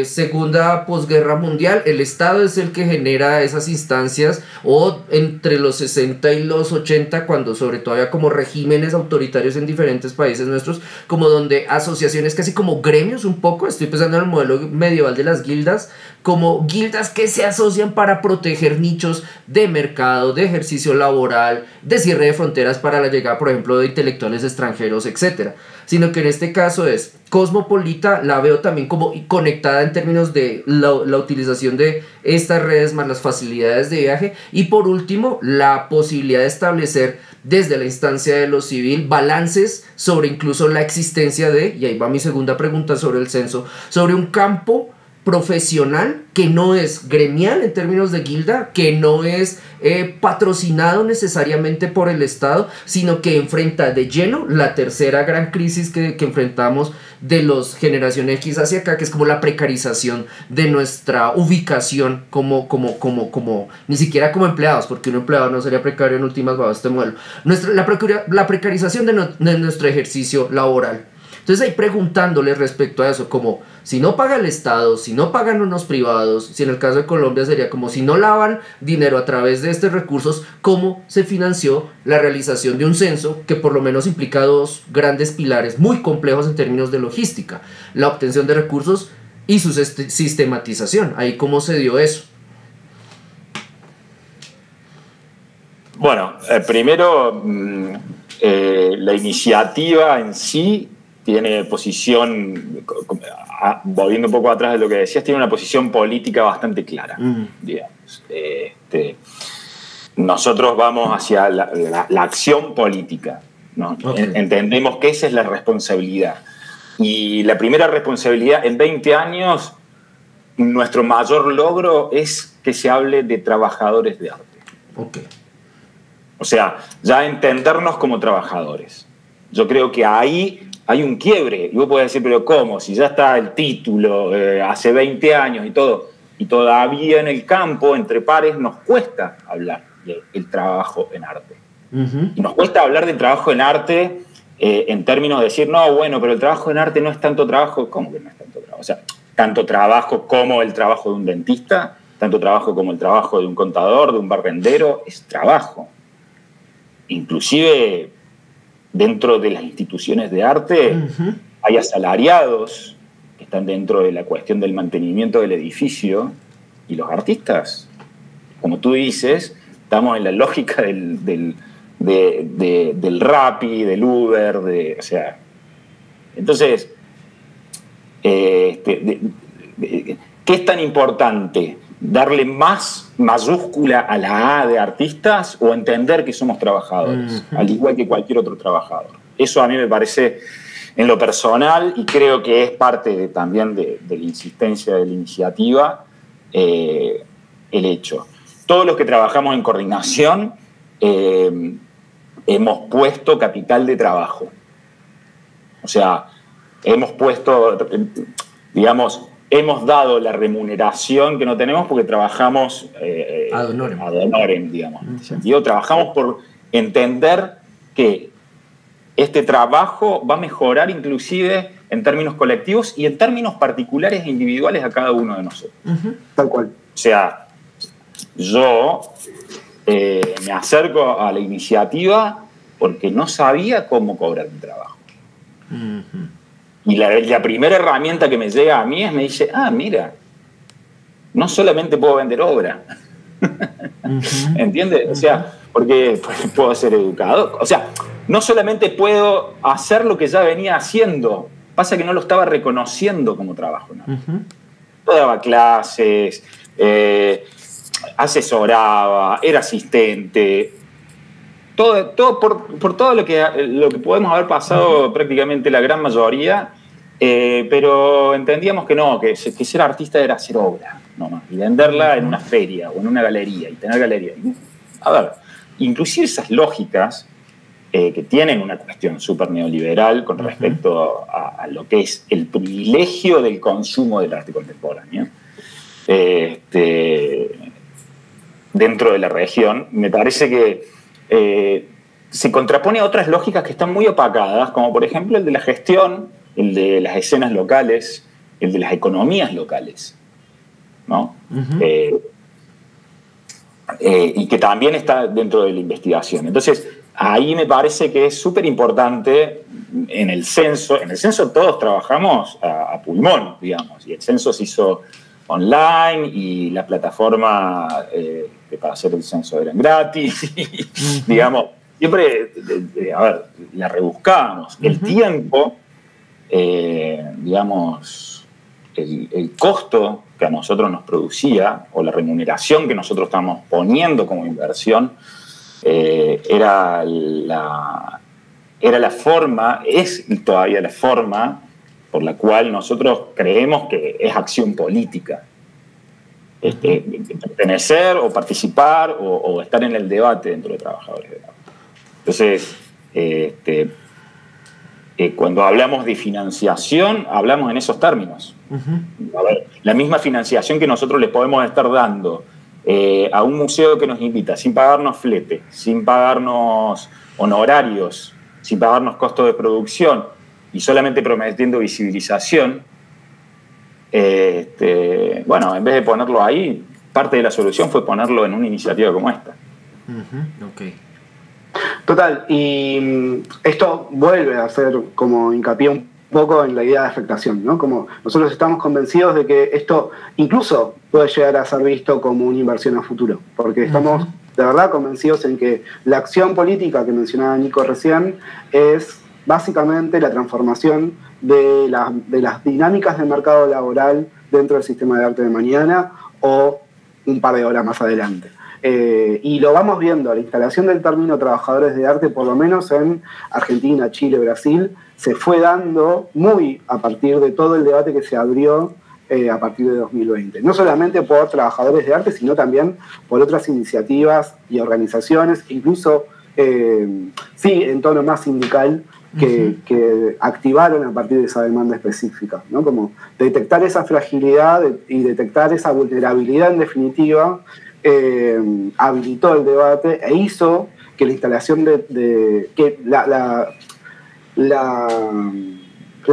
segunda posguerra mundial, el Estado es el que genera esas instancias, o entre los 60 y los 80, cuando sobre todo había como regímenes autoritarios en diferentes países nuestros, como donde asociaciones casi como gremios un poco, estoy pensando en el modelo medieval de las guildas, como guildas que se asocian para proteger nichos de mercado, de ejercicio laboral, de cierre de fronteras para la llegada, por ejemplo, de intelectuales extranjeros, etc. Sino que en este caso es cosmopolita, la veo también como conectada en términos de la utilización de estas redes más las facilidades de viaje, y por último la posibilidad de establecer desde la instancia de lo civil balances sobre incluso la existencia de, y ahí va mi segunda pregunta sobre el censo, sobre un campo profesional que no es gremial en términos de guilda, que no es patrocinado necesariamente por el Estado, sino que enfrenta de lleno la tercera gran crisis que enfrentamos de los generación X hacia acá, que es como la precarización de nuestra ubicación como ni siquiera como empleados, porque un empleado no sería precario en últimas bajo este modelo, la precarización de nuestro ejercicio laboral. Entonces ahí preguntándole respecto a eso, como si no paga el Estado, si no pagan unos privados, si en el caso de Colombia sería como si no lavan dinero a través de estos recursos, ¿cómo se financió la realización de un censo que por lo menos implica dos grandes pilares muy complejos en términos de logística? La obtención de recursos y su sistematización. Ahí cómo se dio eso. Bueno, primero la iniciativa en sí tiene posición, volviendo un poco atrás de lo que decías, tiene una posición política bastante clara, digamos. Nosotros vamos hacia la acción política, ¿no? Okay. Entendemos que esa es la responsabilidad. Y la primera responsabilidad, en 20 años, nuestro mayor logro es que se hable de trabajadores de arte. Okay. O sea, ya entendernos como trabajadores. Yo creo que ahí hay un quiebre. Y vos podés decir, pero ¿cómo? Si ya está el título, hace 20 años y todo, y todavía en el campo, entre pares, nos cuesta hablar del trabajo en arte. Y nos cuesta hablar del trabajo en arte en términos de decir, no, bueno, pero el trabajo en arte no es tanto trabajo. ¿Cómo que no es tanto trabajo? O sea, tanto trabajo como el trabajo de un dentista, tanto trabajo como el trabajo de un contador, de un barrendero, es trabajo. Inclusive dentro de las instituciones de arte hay asalariados que están dentro de la cuestión del mantenimiento del edificio, y los artistas, como tú dices, estamos en la lógica del Rappi, del Uber, o sea, entonces, ¿qué es tan importante? ¿Darle más mayúscula a la A de artistas o entender que somos trabajadores, al igual que cualquier otro trabajador? Eso a mí me parece, en lo personal, y creo que es parte también de la insistencia de la iniciativa, el hecho. Todos los que trabajamos en coordinación hemos puesto capital de trabajo. O sea, hemos puesto, digamos, hemos dado la remuneración que no tenemos porque trabajamos ad honorem, digamos. En este sentido, trabajamos por entender que este trabajo va a mejorar inclusive en términos colectivos y en términos particulares e individuales a cada uno de nosotros. Tal cual. O sea, yo me acerco a la iniciativa porque no sabía cómo cobrar mi trabajo. Y la primera herramienta que me llega a mí me dice, mira, no solamente puedo vender obra. ¿Entiendes? O sea, porque puedo ser educador. O sea, no solamente puedo hacer lo que ya venía haciendo, pasa que no lo estaba reconociendo como trabajo, ¿no? Yo daba clases, asesoraba, era asistente, todo por todo lo que podemos haber pasado prácticamente la gran mayoría, pero entendíamos que no, que ser artista era hacer obra nomás, y venderla en una feria o en una galería, y tener galería. A ver, inclusive esas lógicas que tienen una cuestión súper neoliberal con respecto a lo que es el privilegio del consumo del arte contemporáneo, dentro de la región, me parece que se contrapone a otras lógicas que están muy opacadas, como por ejemplo el de la gestión, el de las escenas locales, el de las economías locales, ¿no? Y que también está dentro de la investigación. Entonces, ahí me parece que es súper importante en el censo. En el censo todos trabajamos a pulmón, digamos, y el censo se hizo online y la plataforma para hacer el censo eran gratis, y, digamos, siempre, a ver, la rebuscábamos. El tiempo, digamos, el costo que a nosotros nos producía, o la remuneración que nosotros estábamos poniendo como inversión, era la forma, es todavía la forma por la cual nosotros creemos que es acción política. Pertenecer o participar o estar en el debate dentro de trabajadores de arte. Entonces, cuando hablamos de financiación, hablamos en esos términos. A ver, la misma financiación que nosotros les podemos estar dando a un museo que nos invita, sin pagarnos flete, sin pagarnos honorarios, sin pagarnos costos de producción y solamente prometiendo visibilización, bueno, en vez de ponerlo ahí, parte de la solución fue ponerlo en una iniciativa como esta. Total, y esto vuelve a hacer como hincapié un poco en la idea de afectación, ¿no? Como nosotros estamos convencidos de que esto incluso puede llegar a ser visto como una inversión a futuro, porque estamos de verdad convencidos en que la acción política que mencionaba Nico recién es básicamente la transformación de las dinámicas del mercado laboral dentro del sistema de arte de mañana o un par de horas más adelante. Y lo vamos viendo, la instalación del término trabajadores de arte, por lo menos en Argentina, Chile, Brasil, se fue dando muy a partir de todo el debate que se abrió a partir de 2020. No solamente por trabajadores de arte, sino también por otras iniciativas y organizaciones, incluso, sí, en tono más sindical, que activaron a partir de esa demanda específica, ¿no? Como detectar esa fragilidad y detectar esa vulnerabilidad, en definitiva, habilitó el debate e hizo que la instalación que la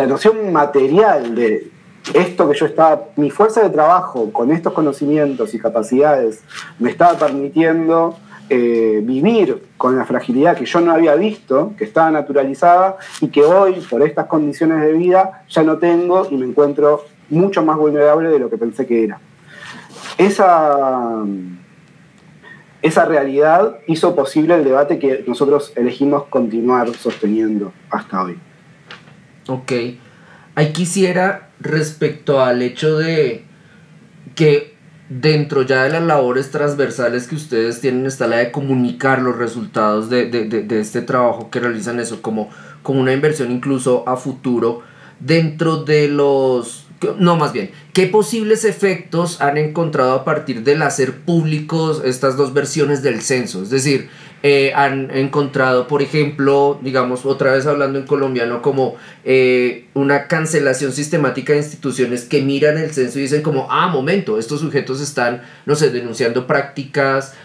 noción material de esto que yo estaba, mi fuerza de trabajo con estos conocimientos y capacidades me estaba permitiendo vivir con la fragilidad que yo no había visto, que estaba naturalizada y que hoy, por estas condiciones de vida, ya no tengo y me encuentro mucho más vulnerable de lo que pensé que era. Esa realidad hizo posible el debate que nosotros elegimos continuar sosteniendo hasta hoy. Ok. Ahí quisiera, respecto al hecho de que dentro ya de las labores transversales que ustedes tienen está la de comunicar los resultados de este trabajo que realizan, eso como una inversión incluso a futuro dentro de los... No, más bien, ¿qué posibles efectos han encontrado a partir del hacer públicos estas dos versiones del censo? Es decir, han encontrado, por ejemplo, digamos, otra vez hablando en colombiano, como una cancelación sistemática de instituciones que miran el censo y dicen como, momento, estos sujetos están, no sé, denunciando prácticas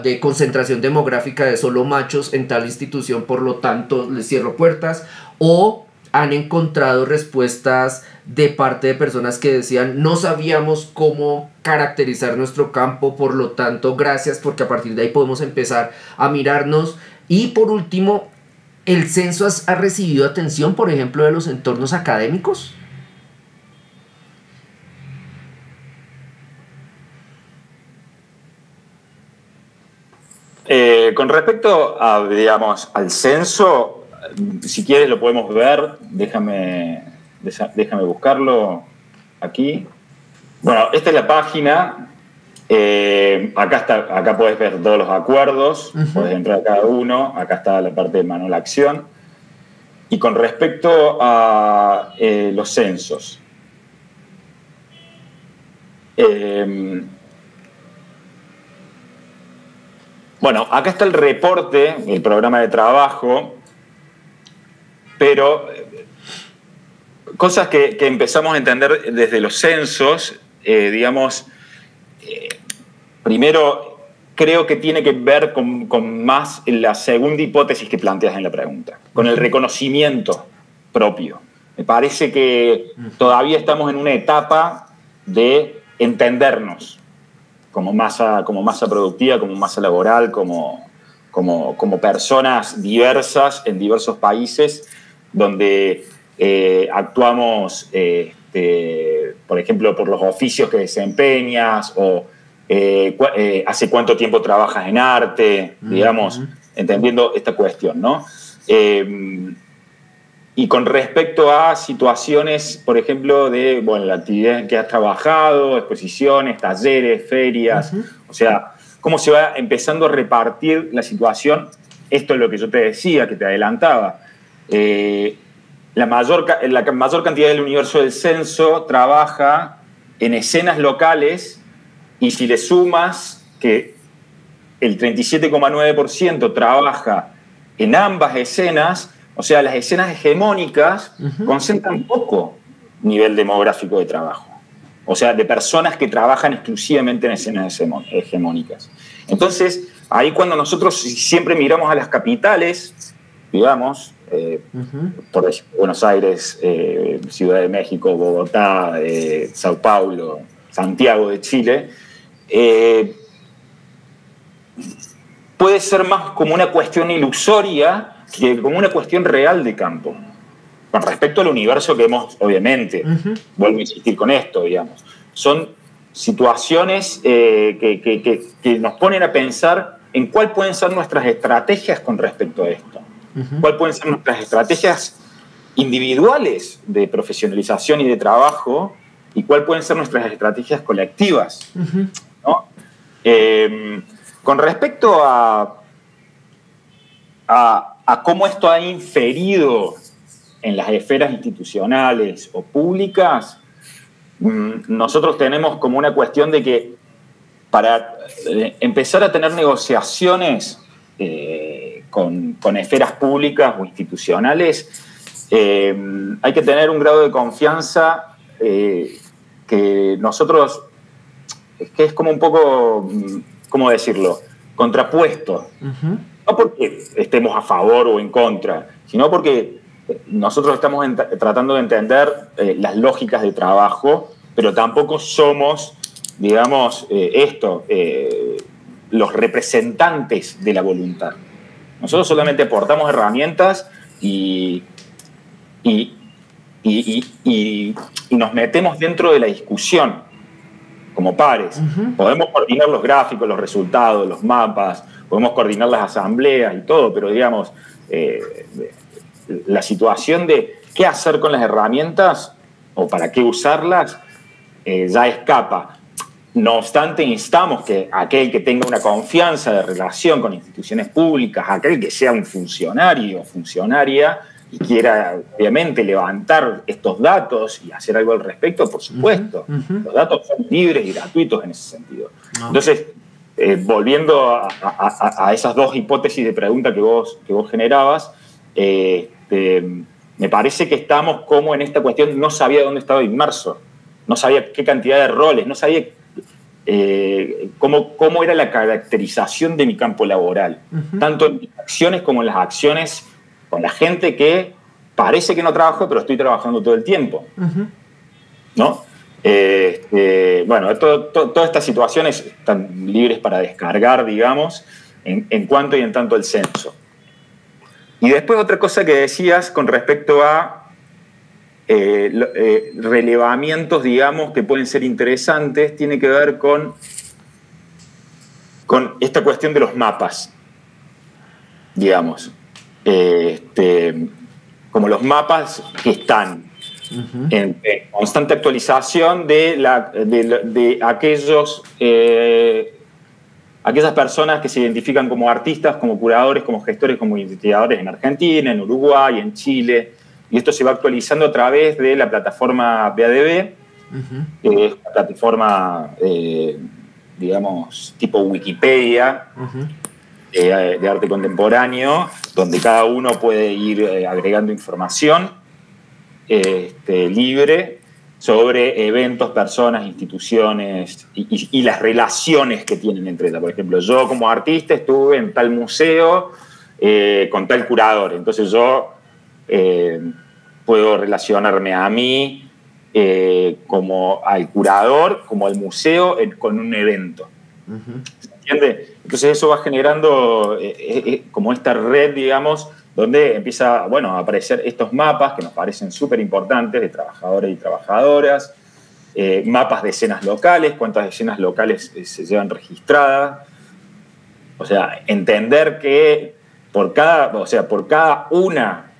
de concentración demográfica de solo machos en tal institución, por lo tanto les cierro puertas, o han encontrado respuestas de parte de personas que decían no sabíamos cómo caracterizar nuestro campo, por lo tanto gracias porque a partir de ahí podemos empezar a mirarnos. Y por último, ¿el censo ha recibido atención, por ejemplo, de los entornos académicos? Con respecto a, digamos, al censo, si quieres lo podemos ver, déjame buscarlo aquí. Bueno, esta es la página. Acá podés ver todos los acuerdos, podés entrar a cada uno, acá está la parte de manual acción. Y con respecto a los censos, bueno, acá está el reporte, el programa de trabajo, pero cosas que empezamos a entender desde los censos, digamos, primero creo que tiene que ver con más la segunda hipótesis que planteas en la pregunta, con el reconocimiento propio. Me parece que todavía estamos en una etapa de entendernos como masa productiva, como masa laboral, como personas diversas en diversos países, donde actuamos, por ejemplo, por los oficios que desempeñas o hace cuánto tiempo trabajas en arte, digamos, entendiendo esta cuestión, ¿no? Y con respecto a situaciones, por ejemplo, de la actividad en que has trabajado, exposiciones, talleres, ferias, o sea, cómo se va empezando a repartir la situación. Esto es lo que yo te decía, que te adelantaba. La mayor cantidad del universo del censo trabaja en escenas locales y si le sumas que el 37,9% trabaja en ambas escenas, o sea, las escenas hegemónicas concentran poco nivel demográfico de trabajo. O sea, de personas que trabajan exclusivamente en escenas hegemónicas. Entonces, ahí cuando nosotros siempre miramos a las capitales, digamos, por ejemplo, Buenos Aires, Ciudad de México, Bogotá, Sao Paulo, Santiago de Chile, puede ser más como una cuestión ilusoria que como una cuestión real de campo. Con respecto al universo que hemos, obviamente, vuelvo a insistir con esto, digamos, son situaciones que nos ponen a pensar en cuál pueden ser nuestras estrategias con respecto a esto. ¿Cuáles pueden ser nuestras estrategias individuales de profesionalización y de trabajo y cuáles pueden ser nuestras estrategias colectivas? ¿No? Con respecto a cómo esto ha inferido en las esferas institucionales o públicas, nosotros tenemos como una cuestión de que para empezar a tener negociaciones con esferas públicas o institucionales, hay que tener un grado de confianza que nosotros, que es como un poco, ¿cómo decirlo?, contrapuesto. No porque estemos a favor o en contra, sino porque nosotros estamos tratando de entender las lógicas de trabajo, pero tampoco somos, digamos, los representantes de la voluntad. Nosotros solamente aportamos herramientas y nos metemos dentro de la discusión como pares. Podemos coordinar los gráficos, los resultados, los mapas, podemos coordinar las asambleas y todo, pero digamos, la situación de qué hacer con las herramientas o para qué usarlas ya escapa. No obstante, instamos que aquel que tenga una confianza de relación con instituciones públicas, aquel que sea un funcionario o funcionaria y quiera, obviamente, levantar estos datos y hacer algo al respecto, por supuesto. Los datos son libres y gratuitos en ese sentido. Entonces, volviendo a esas dos hipótesis de pregunta que vos generabas, me parece que estamos como en esta cuestión, no sabía dónde estaba inmerso, no sabía qué cantidad de roles, no sabía cómo era la caracterización de mi campo laboral, tanto en mis acciones como en las acciones con la gente que parece que no trabajo, pero estoy trabajando todo el tiempo. ¿No? Bueno, todas estas situaciones están libres para descargar, digamos, en cuanto y en tanto el censo. Y después otra cosa que decías con respecto a relevamientos, digamos, que pueden ser interesantes, tiene que ver con esta cuestión de los mapas, digamos. Como los mapas que están en constante actualización de aquellas personas que se identifican como artistas, como curadores, como gestores, como investigadores en Argentina, en Uruguay, en Chile, y esto se va actualizando a través de la plataforma BADB, que es una plataforma, digamos, tipo Wikipedia, de arte contemporáneo, donde cada uno puede ir agregando información libre sobre eventos, personas, instituciones y las relaciones que tienen entre ellas. Por ejemplo, yo como artista estuve en tal museo con tal curador, entonces yo puedo relacionarme a mí como al curador, como al museo, con un evento. ¿Se entiende? Entonces eso va generando como esta red, digamos, donde empieza, bueno, a aparecer estos mapas que nos parecen súper importantes de trabajadores y trabajadoras, mapas de escenas locales, cuántas escenas locales se llevan registradas. O sea, entender que por cada una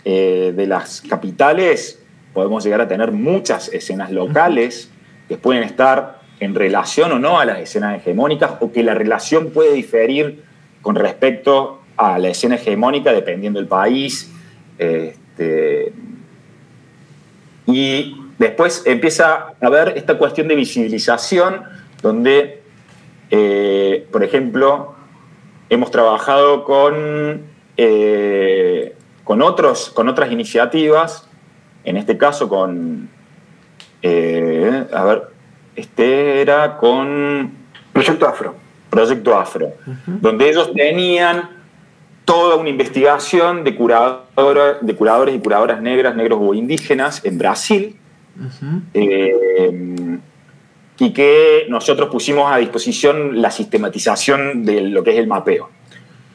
de las capitales podemos llegar a tener muchas escenas locales que pueden estar en relación o no a las escenas hegemónicas, o que la relación puede diferir con respecto a la escena hegemónica dependiendo del país. Y después empieza a haber esta cuestión de visibilización, donde, por ejemplo, hemos trabajado con otras iniciativas, en este caso con... era con Proyecto Afro. Proyecto Afro, donde ellos tenían toda una investigación de curadores y curadoras negras, negros o indígenas en Brasil, y que nosotros pusimos a disposición la sistematización de lo que es el mapeo.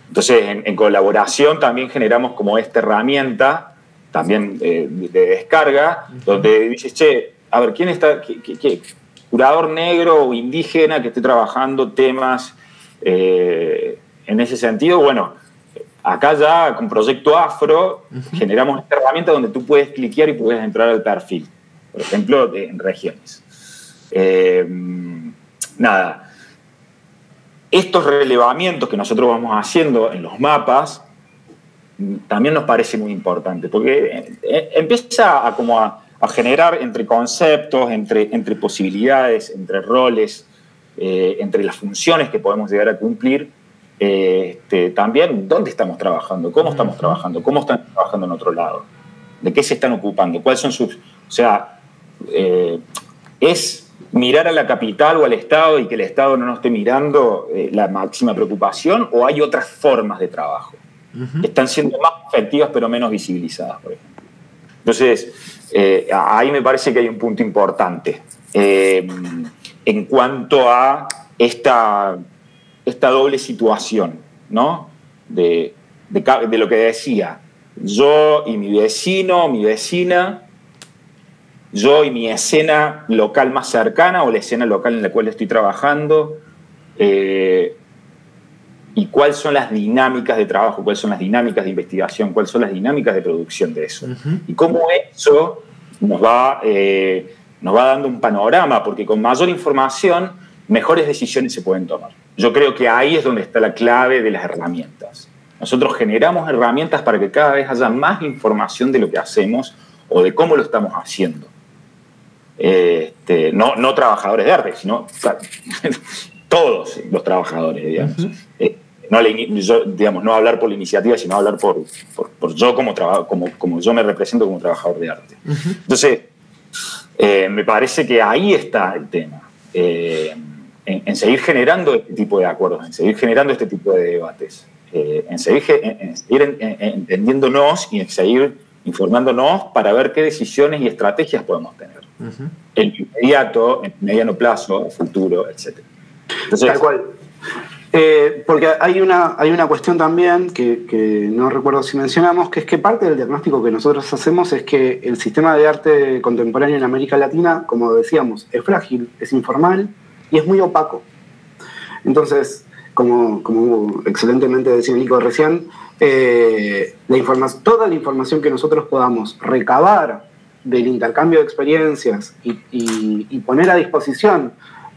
Entonces, en colaboración también generamos como esta herramienta también de descarga, donde dices, che, a ver, ¿quién está...? ¿Qué curador negro o indígena que esté trabajando temas en ese sentido? Bueno, acá ya con Proyecto Afro generamos esta herramienta donde tú puedes cliquear y puedes entrar al perfil, por ejemplo, en regiones. Nada, estos relevamientos que nosotros vamos haciendo en los mapas también nos parece muy importante, porque empieza a a generar entre conceptos, entre posibilidades, entre roles, entre las funciones que podemos llegar a cumplir, también dónde estamos trabajando, cómo estamos trabajando, cómo están trabajando en otro lado, de qué se están ocupando, cuáles son sus... O sea, es mirar a la capital o al Estado y que el Estado no nos esté mirando la máxima preocupación, o hay otras formas de trabajo que están siendo más efectivas pero menos visibilizadas, por ejemplo. Entonces, ahí me parece que hay un punto importante en cuanto a esta doble situación, ¿no? De lo que decía, yo y mi vecino, mi vecina, yo y mi escena local más cercana o la escena local en la cual estoy trabajando, y cuáles son las dinámicas de trabajo, cuáles son las dinámicas de investigación, cuáles son las dinámicas de producción de eso. Y cómo eso nos va dando un panorama, porque con mayor información, mejores decisiones se pueden tomar. Yo creo que ahí es donde está la clave de las herramientas. Nosotros generamos herramientas para que cada vez haya más información de lo que hacemos o de cómo lo estamos haciendo. No trabajadores de arte, sino todos los trabajadores, digamos. No hablar por la iniciativa, sino hablar por yo como yo me represento como trabajador de arte. Entonces, me parece que ahí está el tema. En seguir generando este tipo de acuerdos, en seguir generando este tipo de debates, en seguir entendiéndonos y en seguir informándonos para ver qué decisiones y estrategias podemos tener. En inmediato, en mediano plazo, futuro, etc. Entonces, tal cual. Porque hay una cuestión también que no recuerdo si mencionamos, que es que parte del diagnóstico que nosotros hacemos es que el sistema de arte contemporáneo en América Latina, como decíamos, es frágil, es informal y es muy opaco. Entonces, como excelentemente decía Nico recién, toda la información que nosotros podamos recabar del intercambio de experiencias y poner a disposición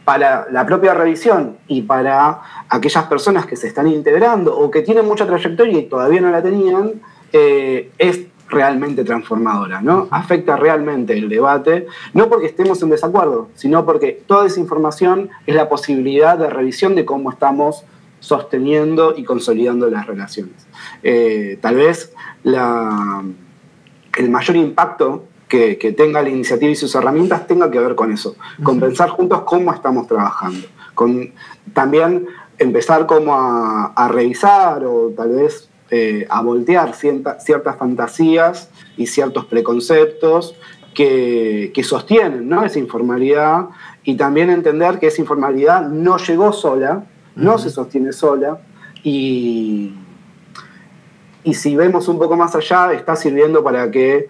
para la propia revisión y para aquellas personas que se están integrando o que tienen mucha trayectoria y todavía no la tenían, es realmente transformadora, ¿no? Afecta realmente el debate, no porque estemos en desacuerdo, sino porque toda esa información es la posibilidad de revisión de cómo estamos sosteniendo y consolidando las relaciones. Tal vez el mayor impacto que tenga la iniciativa y sus herramientas tenga que ver con eso, con pensar juntos cómo estamos trabajando, con también empezar como a revisar o tal vez a voltear ciertas fantasías y ciertos preconceptos que sostienen, ¿no?, esa informalidad, y también entender que esa informalidad no llegó sola, no se sostiene sola, y si vemos un poco más allá, está sirviendo para que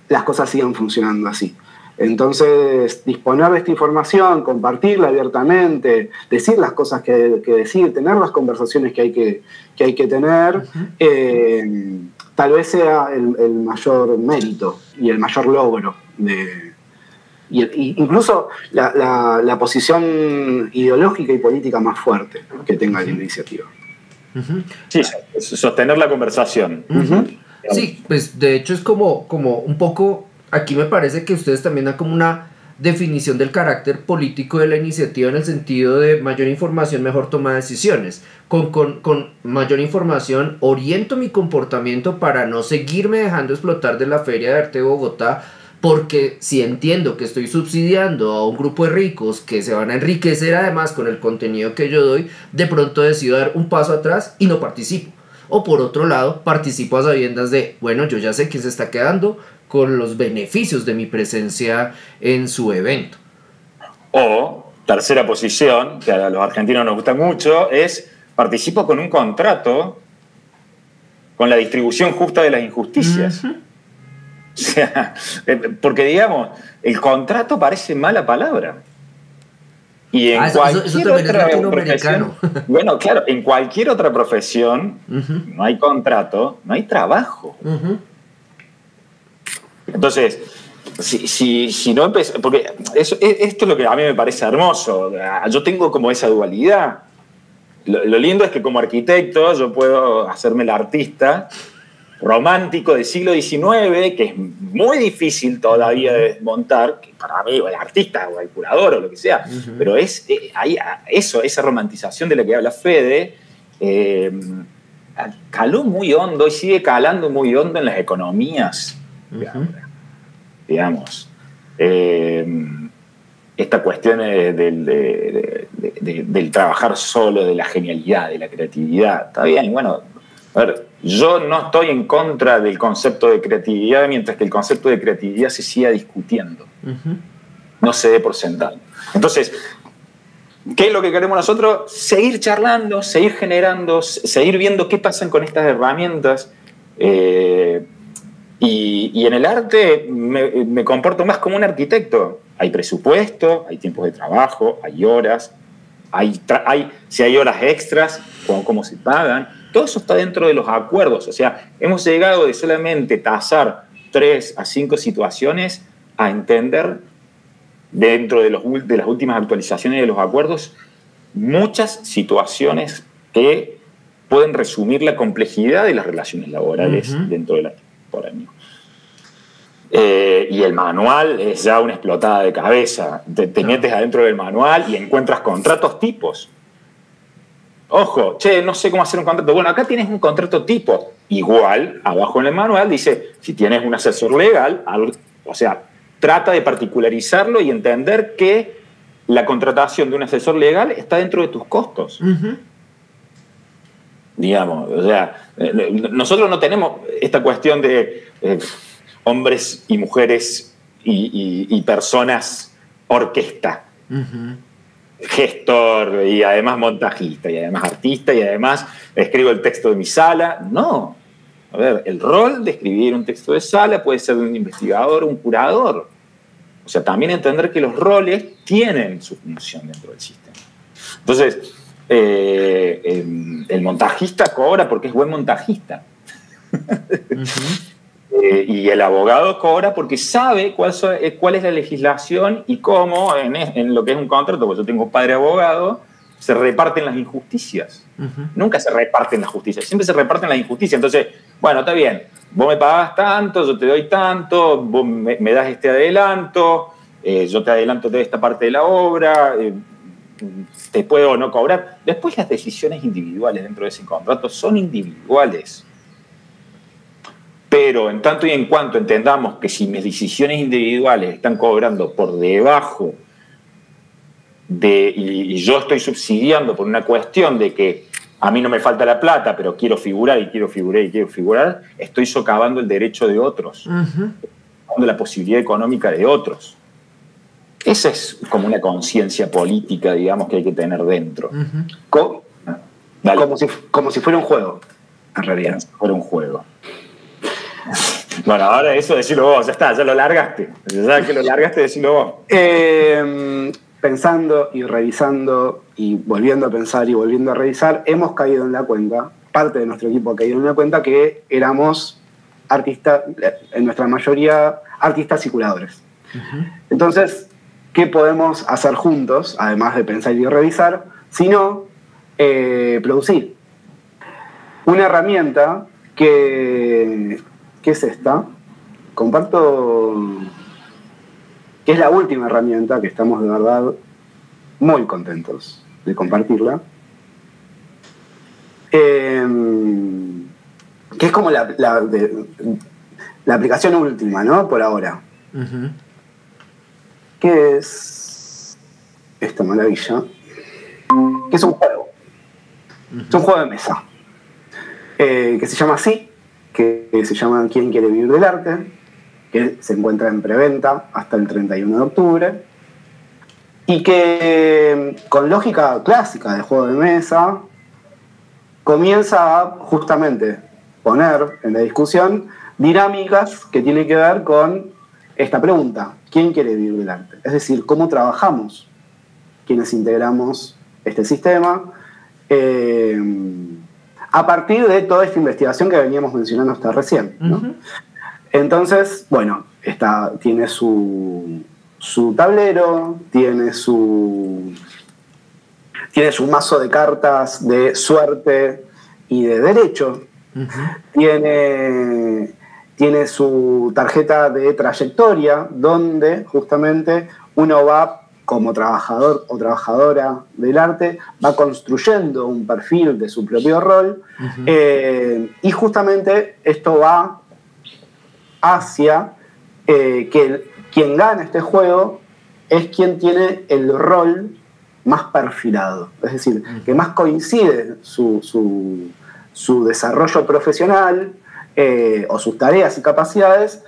las cosas sigan funcionando así. Entonces, disponer de esta información, compartirla abiertamente, decir las cosas que decir, tener las conversaciones que hay que tener, tal vez sea el mayor mérito y el mayor logro incluso la posición ideológica y política más fuerte que tenga la iniciativa. Sí, sostener la conversación. Sí, pues de hecho es como un poco, aquí me parece que ustedes también dan como una definición del carácter político de la iniciativa en el sentido de mayor información, mejor toma de decisiones. Con mayor información oriento mi comportamiento para no seguirme dejando explotar de la Feria de Arte de Bogotá, porque si entiendo que estoy subsidiando a un grupo de ricos que se van a enriquecer además con el contenido que yo doy, de pronto decido dar un paso atrás y no participo. O por otro lado, participo a sabiendas de, bueno, yo ya sé quién se está quedando con los beneficios de mi presencia en su evento. O, tercera posición, que a los argentinos nos gusta mucho, es participo con un contrato con la distribución justa de las injusticias. O sea, porque digamos, el contrato parece mala palabra. Y en cualquier otra profesión, bueno, claro, en cualquier otra profesión no hay contrato, no hay trabajo. Entonces, si no empieza, porque esto es lo que a mí me parece hermoso. Yo tengo como esa dualidad. Lo lindo es que como arquitecto yo puedo hacerme el artista romántico del siglo XIX, que es muy difícil todavía de desmontar, que para mí, o el artista, o el curador, o lo que sea, pero esa romantización de la que habla Fede, caló muy hondo y sigue calando muy hondo en las economías de ahora, digamos. Esta cuestión del trabajar solo, de la genialidad, de la creatividad, está bien, bueno, a ver, yo no estoy en contra del concepto de creatividad mientras que el concepto de creatividad se siga discutiendo, no se dé por sentado. Entonces, ¿qué es lo que queremos nosotros? Seguir charlando, seguir generando, seguir viendo qué pasan con estas herramientas. Y en el arte me comporto más como un arquitecto. Hay presupuesto, hay tiempos de trabajo, hay horas, si hay horas extras, cómo se pagan. Todo eso está dentro de los acuerdos. O sea, hemos llegado de solamente tasar 3 a 5 situaciones a entender, dentro de las últimas actualizaciones de los acuerdos, muchas situaciones que pueden resumir la complejidad de las relaciones laborales dentro del arte contemporáneo. Y el manual es ya una explotada de cabeza. Te metes adentro del manual y encuentras contratos tipos. Ojo, no sé cómo hacer un contrato. Bueno, acá tienes un contrato tipo. Igual, abajo en el manual dice, si tienes un asesor legal, o sea, trata de particularizarlo y entender que la contratación de un asesor legal está dentro de tus costos. Digamos, o sea, nosotros no tenemos esta cuestión de hombres y mujeres y personas orquesta. Gestor y además montajista y además artista y además escribo el texto de mi sala. No. A ver, el rol de escribir un texto de sala puede ser de un investigador o un curador. O sea, también entender que los roles tienen su función dentro del sistema. Entonces, el montajista cobra porque es buen montajista. Y el abogado cobra porque sabe cuál es la legislación y cómo en lo que es un contrato, porque yo tengo un padre abogado, se reparten las injusticias. Nunca se reparten las justicias, siempre se reparten las injusticias. Entonces, bueno, está bien, vos me pagás tanto, yo te doy tanto, vos me das este adelanto, yo te adelanto de esta parte de la obra, te puedo o no cobrar. Después las decisiones individuales dentro de ese contrato son individuales. Pero en tanto y en cuanto entendamos que si mis decisiones individuales están cobrando por debajo y yo estoy subsidiando por una cuestión de que a mí no me falta la plata, pero quiero figurar y quiero figurar y quiero figurar, estoy socavando el derecho de otros, la posibilidad económica de otros. Esa es como una conciencia política, digamos, que hay que tener dentro. Como si fuera un juego, en realidad. Como si fuera un juego. Bueno, ahora eso decilo vos, ya está, ya lo largaste. Ya que lo largaste, decilo vos. Pensando y revisando y volviendo a pensar y volviendo a revisar, hemos caído en la cuenta, parte de nuestro equipo ha caído en la cuenta que éramos artistas, en nuestra mayoría artistas y curadores. Entonces, ¿qué podemos hacer juntos, además de pensar y revisar, sino producir? Una herramienta que es esta, comparto, que es la última herramienta que estamos de verdad muy contentos de compartirla, que es como la aplicación última, ¿no? Por ahora. Que es esta maravilla, que es un juego. Es un juego de mesa, que se llama así, que se llama ¿Quién quiere vivir del arte?, que se encuentra en preventa hasta el 31 de octubre, y que con lógica clásica de juego de mesa comienza a justamente poner en la discusión dinámicas que tienen que ver con esta pregunta: ¿quién quiere vivir del arte? Es decir, ¿cómo trabajamos quienes integramos este sistema? A partir de toda esta investigación que veníamos mencionando hasta recién, ¿no? Entonces, bueno, tiene su tablero, tiene su mazo de cartas de suerte y de derecho, Tiene su tarjeta de trayectoria, donde justamente uno va como trabajador o trabajadora del arte, va construyendo un perfil de su propio rol, y justamente esto va hacia que quien gana este juego es quien tiene el rol más perfilado, es decir, que más coincide su desarrollo profesional o sus tareas y capacidades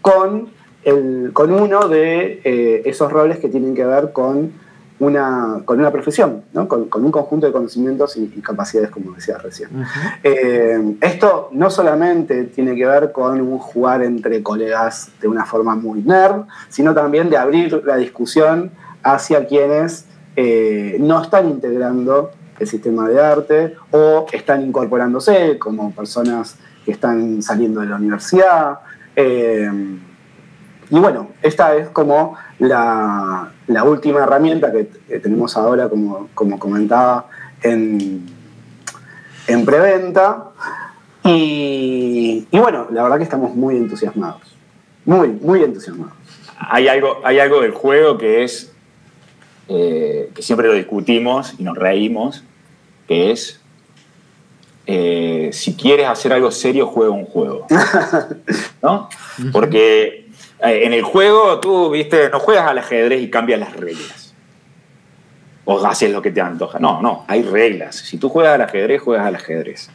con uno de esos roles que tienen que ver con una profesión, ¿no? con un conjunto de conocimientos y capacidades, como decía recién. Esto no solamente tiene que ver con un jugar entre colegas de una forma muy nerd, sino también de abrir la discusión hacia quienes no están integrando el sistema de arte o están incorporándose como personas que están saliendo de la universidad. Y bueno, esta es como la última herramienta que tenemos ahora, como comentaba, en preventa. Y bueno, la verdad que estamos muy entusiasmados. Muy, muy entusiasmados. Hay algo del juego que es que siempre lo discutimos y nos reímos, que es si quieres hacer algo serio, juega un juego, ¿no? Porque en el juego tú, viste, no juegas al ajedrez y cambias las reglas o haces lo que te antoja. No, hay reglas. Si tú juegas al ajedrez, juegas al ajedrez.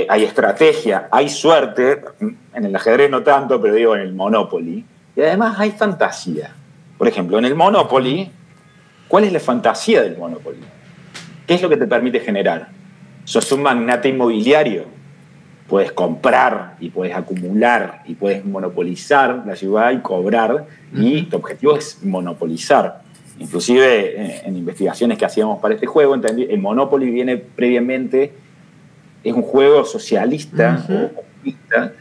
Hay estrategia, hay suerte. En el ajedrez no tanto, pero digo en el Monopoly. Y además hay fantasía. Por ejemplo, en el Monopoly, ¿cuál es la fantasía del Monopoly? ¿Qué es lo que te permite generar? Sos un magnate inmobiliario. Puedes comprar y puedes acumular y puedes monopolizar la ciudad y cobrar. Y tu objetivo es monopolizar. Inclusive en investigaciones que hacíamos para este juego, entendí, el Monopoly viene previamente, es un juego socialista o comunista,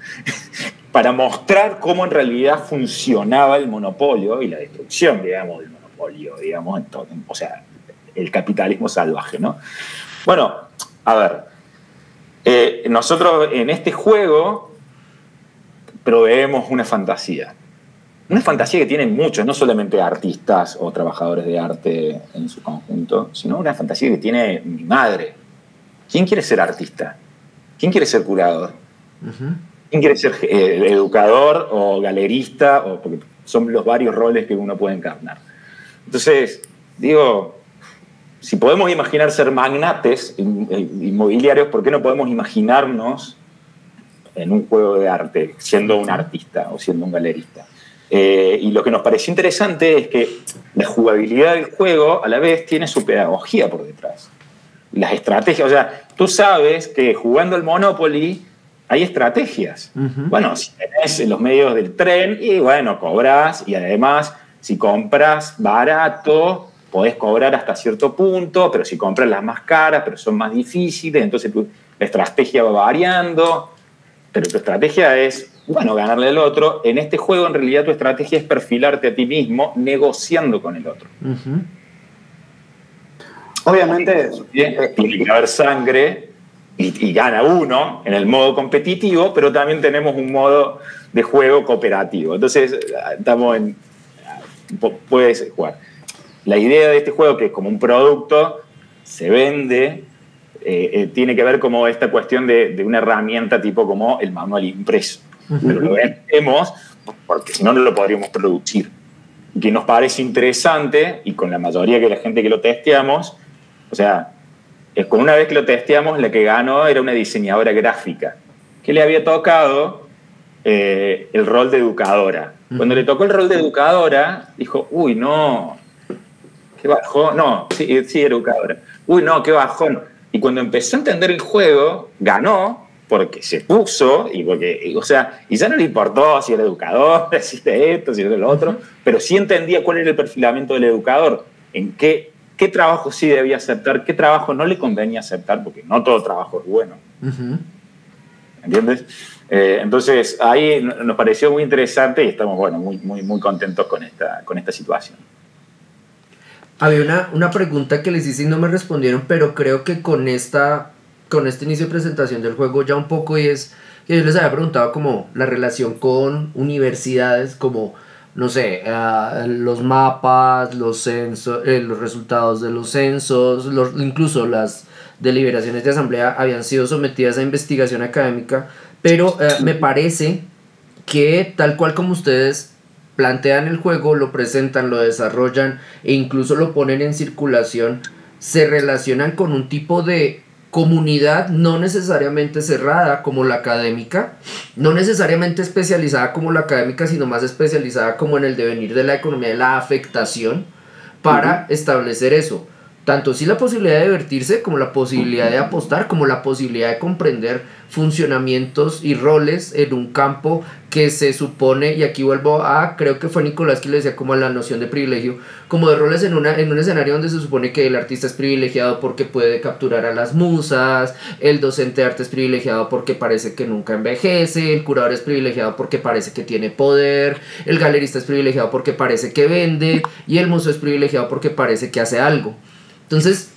para mostrar cómo en realidad funcionaba el monopolio y la destrucción, digamos, del monopolio, digamos, o sea, el capitalismo salvaje, ¿no? Bueno, a ver, nosotros en este juego proveemos una fantasía que tienen muchos, no solamente artistas o trabajadores de arte en su conjunto, sino una fantasía que tiene mi madre. ¿Quién quiere ser artista? ¿Quién quiere ser curador? ¿Quién quiere ser educador o galerista? Porque son los varios roles que uno puede encarnar. Entonces, digo, si podemos imaginar ser magnates inmobiliarios, ¿por qué no podemos imaginarnos en un juego de arte siendo un artista o siendo un galerista? Y lo que nos pareció interesante es que la jugabilidad del juego a la vez tiene su pedagogía por detrás. Las estrategias, o sea, tú sabes que jugando el Monopoly hay estrategias. Bueno, si tenés los medios del tren, y bueno, cobras, y además, si compras barato, podés cobrar hasta cierto punto, pero si compras las más caras, pero son más difíciles, entonces la estrategia va variando, pero tu estrategia es, bueno, ganarle al otro. En este juego, en realidad, tu estrategia es perfilarte a ti mismo negociando con el otro. Obviamente tiene que haber sangre y gana uno en el modo competitivo, pero también tenemos un modo de juego cooperativo. Entonces, puedes jugar. La idea de este juego, que es como un producto, se vende, tiene que ver como esta cuestión de una herramienta tipo como el manual impreso. Pero lo vendemos porque si no, no lo podríamos producir. Y que nos parece interesante, y con la mayoría de la gente que lo testeamos, o sea, con una vez que lo testeamos, la que ganó era una diseñadora gráfica, que le había tocado el rol de educadora. Cuando le tocó el rol de educadora, dijo, uy, no, qué bajón, no, sí, era educadora. Uy, no, qué bajón. Y cuando empezó a entender el juego, ganó, porque se puso, o sea, y ya no le importó si era educador, si era esto, si era lo otro, pero sí entendía cuál era el perfilamiento del educador, en qué trabajo sí debía aceptar, qué trabajo no le convenía aceptar, porque no todo trabajo es bueno. ¿Entiendes? Entonces, ahí nos pareció muy interesante y estamos, bueno, muy, muy, muy contentos con esta situación. Había una pregunta que les hice y no me respondieron, pero creo que con con este inicio de presentación del juego ya un poco, y es que yo les había preguntado como la relación con universidades, como, no sé, los mapas, los censos, los resultados de los censos, incluso las deliberaciones de asamblea habían sido sometidas a investigación académica, pero me parece que tal cual como ustedes plantean el juego, lo presentan, lo desarrollan e incluso lo ponen en circulación, se relacionan con un tipo de comunidad no necesariamente cerrada como la académica, no necesariamente especializada como la académica, sino más especializada como en el devenir de la economía de la afectación, para establecer eso. Tanto sí la posibilidad de divertirse, como la posibilidad de apostar, como la posibilidad de comprender funcionamientos y roles en un campo que se supone, y aquí vuelvo a, creo que fue Nicolás que le decía como a la noción de privilegio, como de roles en un escenario donde se supone que el artista es privilegiado porque puede capturar a las musas, el docente de arte es privilegiado porque parece que nunca envejece, el curador es privilegiado porque parece que tiene poder, el galerista es privilegiado porque parece que vende, y el museo es privilegiado porque parece que hace algo. Entonces,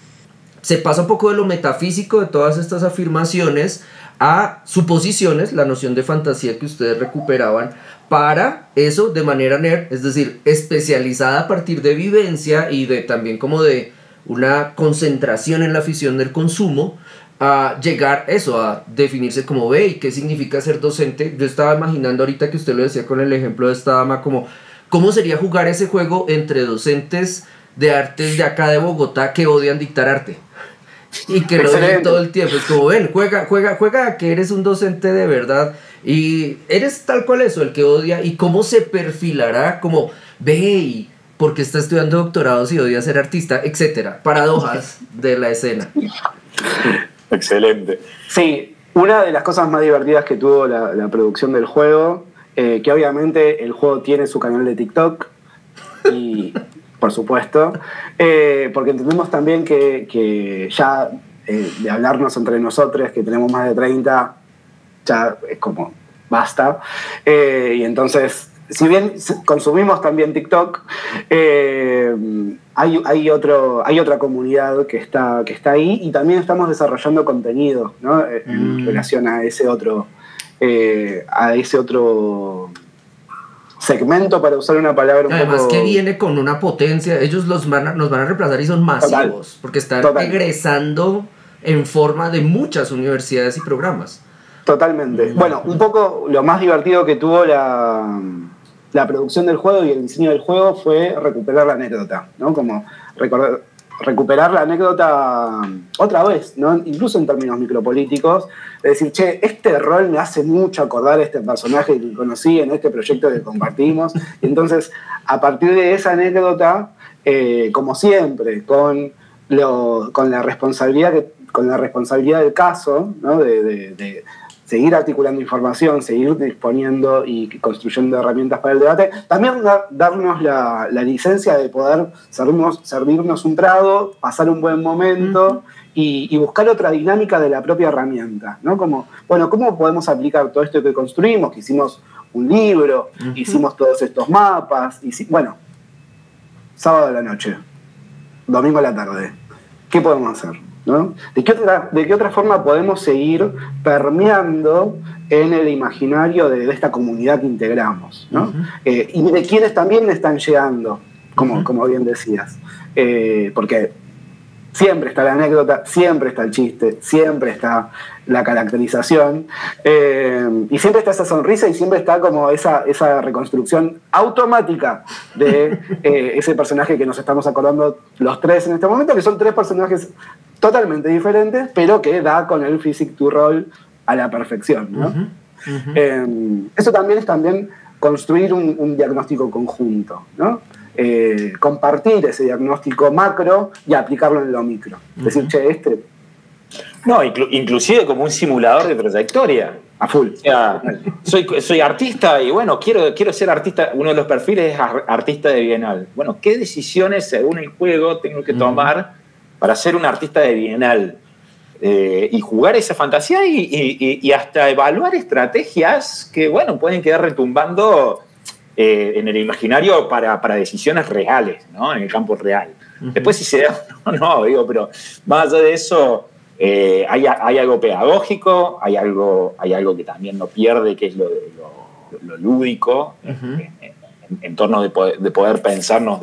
se pasa un poco de lo metafísico de todas estas afirmaciones a suposiciones, la noción de fantasía que ustedes recuperaban, para eso de manera nerd, es decir, especializada a partir de vivencia y de también como de una concentración en la afición del consumo, a llegar eso, a definirse como ve y qué significa ser docente. Yo estaba imaginando ahorita que usted lo decía con el ejemplo de esta dama, como cómo sería jugar ese juego entre docentes de artes de acá de Bogotá que odian dictar arte y que lo ven todo el tiempo. Es como, ven, juega que eres un docente de verdad y eres tal cual eso, el que odia, y cómo se perfilará como, ve, y porque está estudiando doctorados y odia ser artista, etcétera, paradojas de la escena. Excelente. Sí, una de las cosas más divertidas que tuvo la producción del juego, que obviamente el juego tiene su canal de TikTok, y por supuesto, porque entendemos también que ya de hablarnos entre nosotros, que tenemos más de 30, ya es como basta. Y entonces, si bien consumimos también TikTok, hay otra comunidad que está ahí, y también estamos desarrollando contenido, ¿no? En relación a ese otro segmento, para usar una palabra un además poco... que viene con una potencia, ellos nos van a reemplazar y son masivos, porque están egresando en forma de muchas universidades y programas. Totalmente. Bueno, un poco lo más divertido que tuvo la producción del juego y el diseño del juego fue recuperar la anécdota, ¿no? Como recuperar la anécdota otra vez, ¿no? Incluso en términos micropolíticos, de decir, che, este rol me hace mucho acordar a este personaje que conocí en este proyecto que compartimos. Y entonces, a partir de esa anécdota, como siempre, con la responsabilidad del caso, ¿no? De seguir articulando información, seguir disponiendo y construyendo herramientas para el debate, también darnos la licencia de poder servirnos un trago, pasar un buen momento y buscar otra dinámica de la propia herramienta, ¿no? Como, bueno, ¿cómo podemos aplicar todo esto que construimos? Que hicimos un libro, hicimos todos estos mapas, bueno, sábado a la noche, domingo a la tarde, ¿qué podemos hacer? ¿No? ¿De qué otra forma podemos seguir permeando en el imaginario de esta comunidad que integramos, ¿no? Y de quienes también están llegando, como bien decías? Porque siempre está la anécdota, siempre está el chiste, siempre está la caracterización, y siempre está esa sonrisa, y siempre está como esa reconstrucción automática de ese personaje que nos estamos acordando los tres en este momento, que son tres personajes totalmente diferentes, pero que da con el physique to roll a la perfección, ¿no? Eso también es construir un diagnóstico conjunto, ¿no? Compartir ese diagnóstico macro y aplicarlo en lo micro. Decir, che, No, inclusive como un simulador de trayectoria. A full. O sea, soy artista y bueno, quiero ser artista. Uno de los perfiles es artista de Bienal. Bueno, ¿qué decisiones según el juego tengo que tomar para ser un artista de Bienal? Y jugar esa fantasía y hasta evaluar estrategias que, bueno, pueden quedar retumbando en el imaginario para decisiones reales, ¿no? En el campo real. Después si se da no, digo, pero más allá de eso, Hay algo pedagógico, hay algo que también no pierde, que es lo lúdico, en torno de poder pensarnos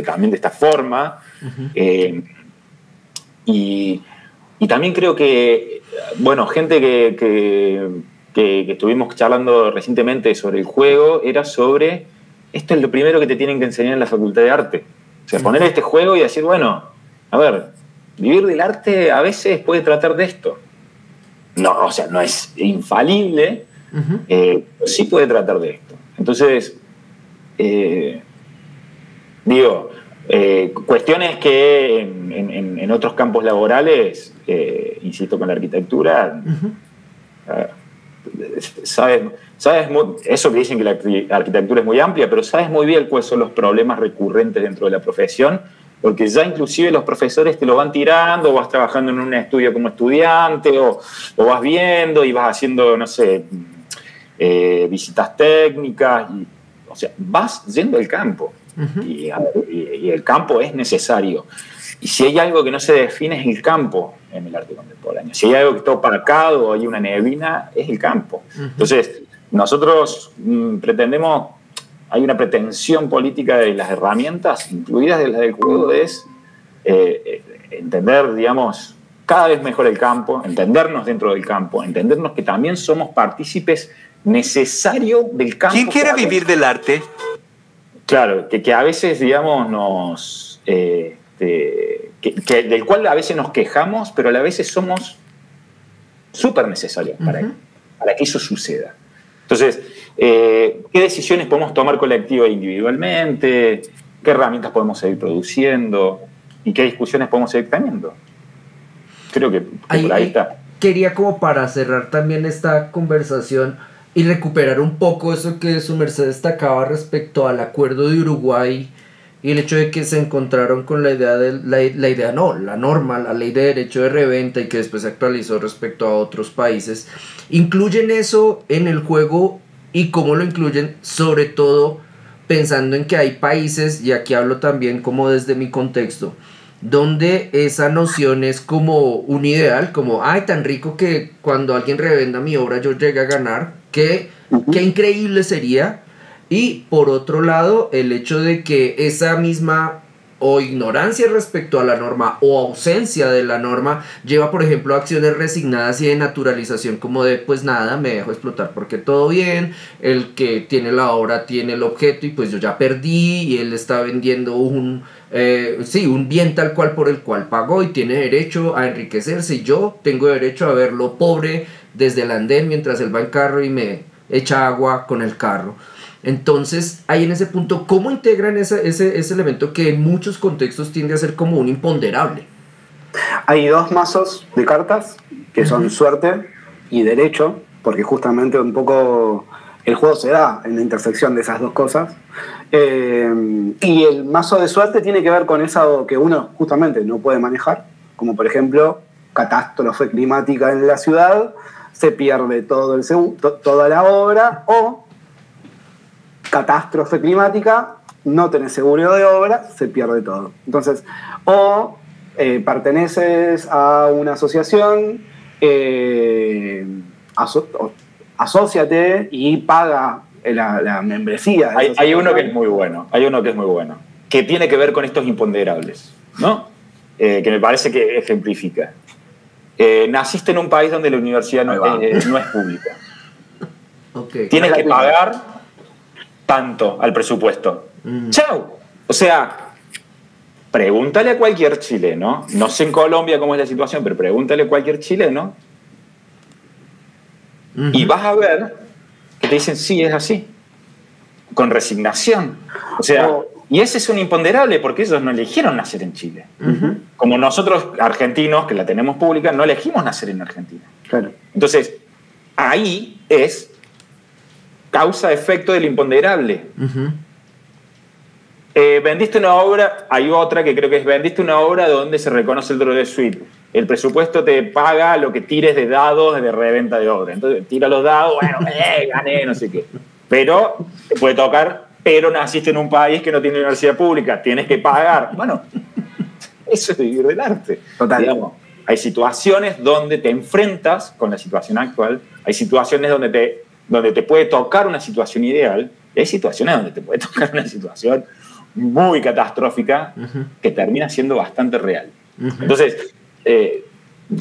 también de esta forma. Y también creo que, bueno, gente que estuvimos charlando recientemente sobre el juego, era sobre, esto es lo primero que te tienen que enseñar en la Facultad de Arte. O sea, poner este juego y decir, bueno, a ver, vivir del arte a veces puede tratar de esto. No, o sea, no es infalible, pero sí puede tratar de esto. Entonces, cuestiones que en otros campos laborales, insisto, con la arquitectura, sabes eso que dicen que la arquitectura es muy amplia, pero sabes muy bien cuáles son los problemas recurrentes dentro de la profesión, porque ya inclusive los profesores te lo van tirando, o vas trabajando en un estudio como estudiante, o vas viendo y vas haciendo, no sé, visitas técnicas, o sea, vas yendo al campo, y el campo es necesario. Y si hay algo que no se define es el campo en el arte contemporáneo. Si hay algo que está opacado o hay una neblina, es el campo. Entonces, nosotros pretendemos, hay una pretensión política de las herramientas, incluidas de las del juego, es entender, digamos, cada vez mejor el campo, entendernos dentro del campo, entendernos que también somos partícipes necesarios del campo. ¿Quién quiere vivir del arte? Claro, que a veces, digamos, del cual a veces nos quejamos, pero a la vez somos súper necesarios para que eso suceda. Entonces, ¿qué decisiones podemos tomar colectiva e individualmente? ¿Qué herramientas podemos seguir produciendo? ¿Y qué discusiones podemos seguir teniendo? Creo que por ahí está. Quería, como para cerrar también esta conversación y recuperar un poco eso que su merced destacaba respecto al acuerdo de Uruguay y el hecho de que se encontraron con la idea de la norma, la ley de derecho de reventa, y que después se actualizó respecto a otros países. ¿Incluyen eso en el juego y cómo lo incluyen? Sobre todo pensando en que hay países, y aquí hablo también como desde mi contexto, donde esa noción es como un ideal, como, ay, tan rico que cuando alguien revenda mi obra yo llegue a ganar, qué increíble sería. Y por otro lado, el hecho de que esa misma o ignorancia respecto a la norma o ausencia de la norma lleva, por ejemplo, a acciones resignadas y de naturalización, como de, pues nada, me dejo explotar porque todo bien, el que tiene la obra tiene el objeto y pues yo ya perdí, y él está vendiendo un bien tal cual por el cual pagó y tiene derecho a enriquecerse, y yo tengo derecho a verlo pobre desde el andén mientras él va en carro y me echa agua con el carro. Entonces, ahí en ese punto, ¿cómo integran ese elemento que en muchos contextos tiende a ser como un imponderable? Hay dos mazos de cartas que son suerte y derecho, porque justamente un poco el juego se da en la intersección de esas dos cosas. Y el mazo de suerte tiene que ver con eso que uno justamente no puede manejar, como por ejemplo, catástrofe climática en la ciudad, se pierde toda la obra, o catástrofe climática, no tenés seguro de obra, se pierde todo. Entonces, o perteneces a una asociación, asóciate y paga la membresía. Hay uno que es muy bueno, que tiene que ver con estos imponderables, ¿no? Que me parece que ejemplifica. Naciste en un país donde la universidad no es pública. Okay. Tienes que pagar tanto al presupuesto. ¡Chau! O sea, pregúntale a cualquier chileno, no sé en Colombia cómo es la situación, pero pregúntale a cualquier chileno y vas a ver que te dicen, sí, es así, con resignación. O sea, y ese es un imponderable porque ellos no eligieron nacer en Chile. Como nosotros, argentinos, que la tenemos pública, no elegimos nacer en Argentina. Claro. Entonces, ahí es causa-efecto del imponderable. Vendiste una obra, hay otra que creo que es, vendiste una obra donde se reconoce el droit de suite. El presupuesto te paga lo que tires de dados de reventa de obra. Entonces, tira los dados, bueno, gané, no sé qué. Pero te puede tocar, pero naciste en un país que no tiene universidad pública, tienes que pagar. Bueno, eso es vivir del arte. Total. Digamos. hay situaciones donde te enfrentas con la situación actual, hay situaciones donde te puede tocar una situación ideal, y hay situaciones donde te puede tocar una situación muy catastrófica que termina siendo bastante real. Entonces,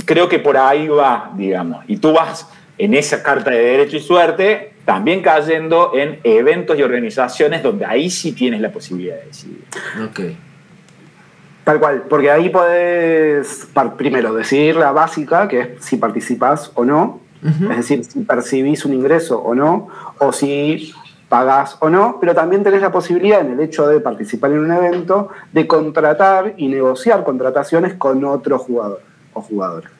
creo que por ahí va, digamos, y tú vas en esa carta de derecho y suerte también cayendo en eventos y organizaciones donde ahí sí tienes la posibilidad de decidir. Okay. Tal cual, porque ahí podés primero decidir la básica, que es si participás o no, es decir, si percibís un ingreso o no, o si pagás o no, pero también tenés la posibilidad, en el hecho de participar en un evento, de contratar y negociar contrataciones con otro jugador o jugadora.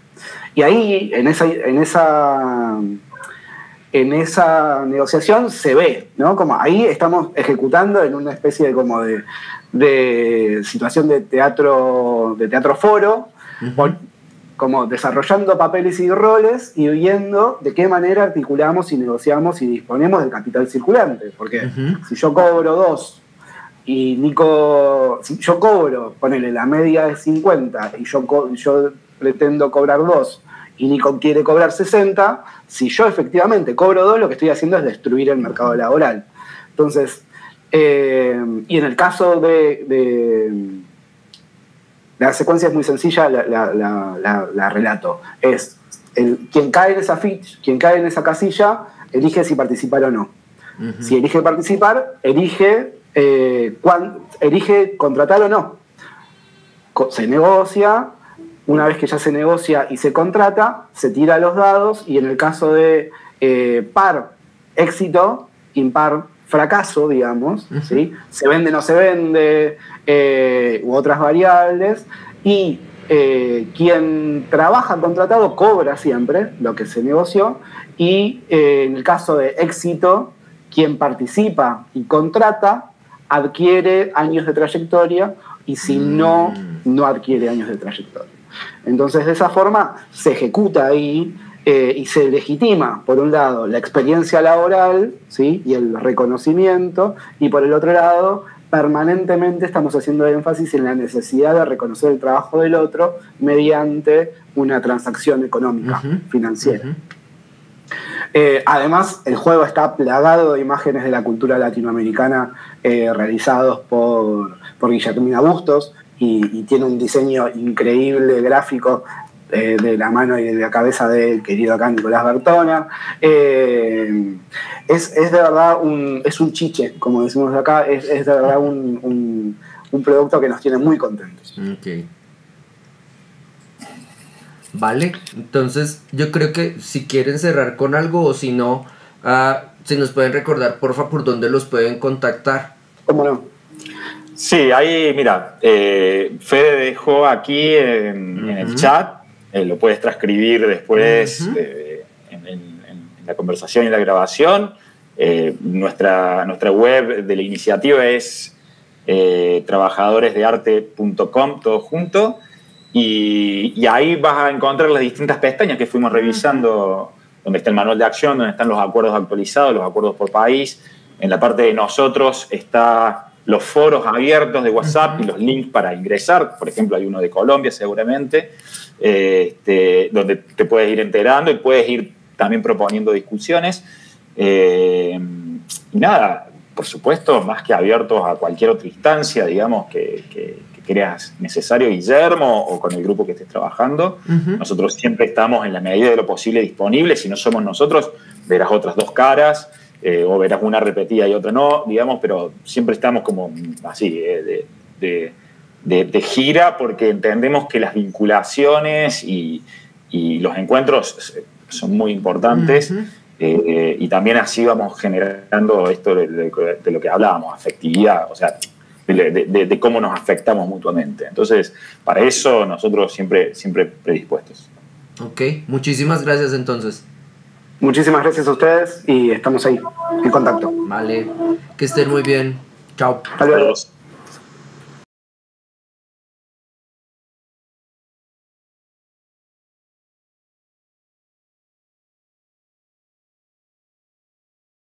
Y ahí, en esa negociación se ve, ¿no? Como ahí estamos ejecutando en una especie de situación de teatro foro, como desarrollando papeles y roles y viendo de qué manera articulamos y negociamos y disponemos del capital circulante. Porque si yo cobro 2 y Nico, si yo cobro, ponele la media es 50 y yo pretendo cobrar 2 y Nico quiere cobrar 60, si yo efectivamente cobro 2, lo que estoy haciendo es destruir el mercado laboral. Entonces, y en el caso de la secuencia es muy sencilla, la relato. Es quien cae en esa casilla, elige si participar o no. Si elige participar, elige contratar o no. Se negocia. Una vez que ya se negocia y se contrata, se tira los dados y en el caso de par, éxito, impar, fracaso, digamos, ¿sí? Se vende, no se vende, u otras variables, y quien trabaja contratado cobra siempre lo que se negoció, y en el caso de éxito, quien participa y contrata adquiere años de trayectoria, y si no adquiere años de trayectoria. Entonces, de esa forma se ejecuta ahí y se legitima, por un lado, la experiencia laboral, ¿sí? Y el reconocimiento, y por el otro lado, permanentemente estamos haciendo énfasis en la necesidad de reconocer el trabajo del otro mediante una transacción económica, financiera. Además, el juego está plagado de imágenes de la cultura latinoamericana realizados por Guillermina Bustos, y tiene un diseño increíble, gráfico, de la mano y de la cabeza del querido acá Nicolás Bertona. Es de verdad es un chiche, como decimos acá, es de verdad un producto que nos tiene muy contentos. Okay. Vale, entonces yo creo que si quieren cerrar con algo o si no, si nos pueden recordar porfa por dónde los pueden contactar. ¿Cómo no? Sí, ahí, mira, Fede dejó aquí en el chat, lo puedes transcribir después en la conversación y la grabación. Nuestra web de la iniciativa es trabajadoresdearte.com, todo junto, y ahí vas a encontrar las distintas pestañas que fuimos revisando, donde está el manual de acción, donde están los acuerdos actualizados, los acuerdos por país. En la parte de nosotros está los foros abiertos de WhatsApp y los links para ingresar. Por ejemplo, hay uno de Colombia seguramente, donde te puedes ir enterando y puedes ir también proponiendo discusiones. Y nada, por supuesto, más que abiertos a cualquier otra instancia, digamos, que creas necesario, Guillermo, o con el grupo que estés trabajando. Nosotros siempre estamos en la medida de lo posible disponibles. Si no somos nosotros, verás otras dos caras, o verás una repetida y otra no, digamos, pero siempre estamos como así, de gira, porque entendemos que las vinculaciones y los encuentros son muy importantes. Y también así vamos generando esto de lo que hablábamos, afectividad, o sea, de cómo nos afectamos mutuamente. Entonces, para eso nosotros siempre predispuestos. Ok, muchísimas gracias entonces. Muchísimas gracias a ustedes y estamos ahí, en contacto. Vale, que estén muy bien. Chao. Hasta luego.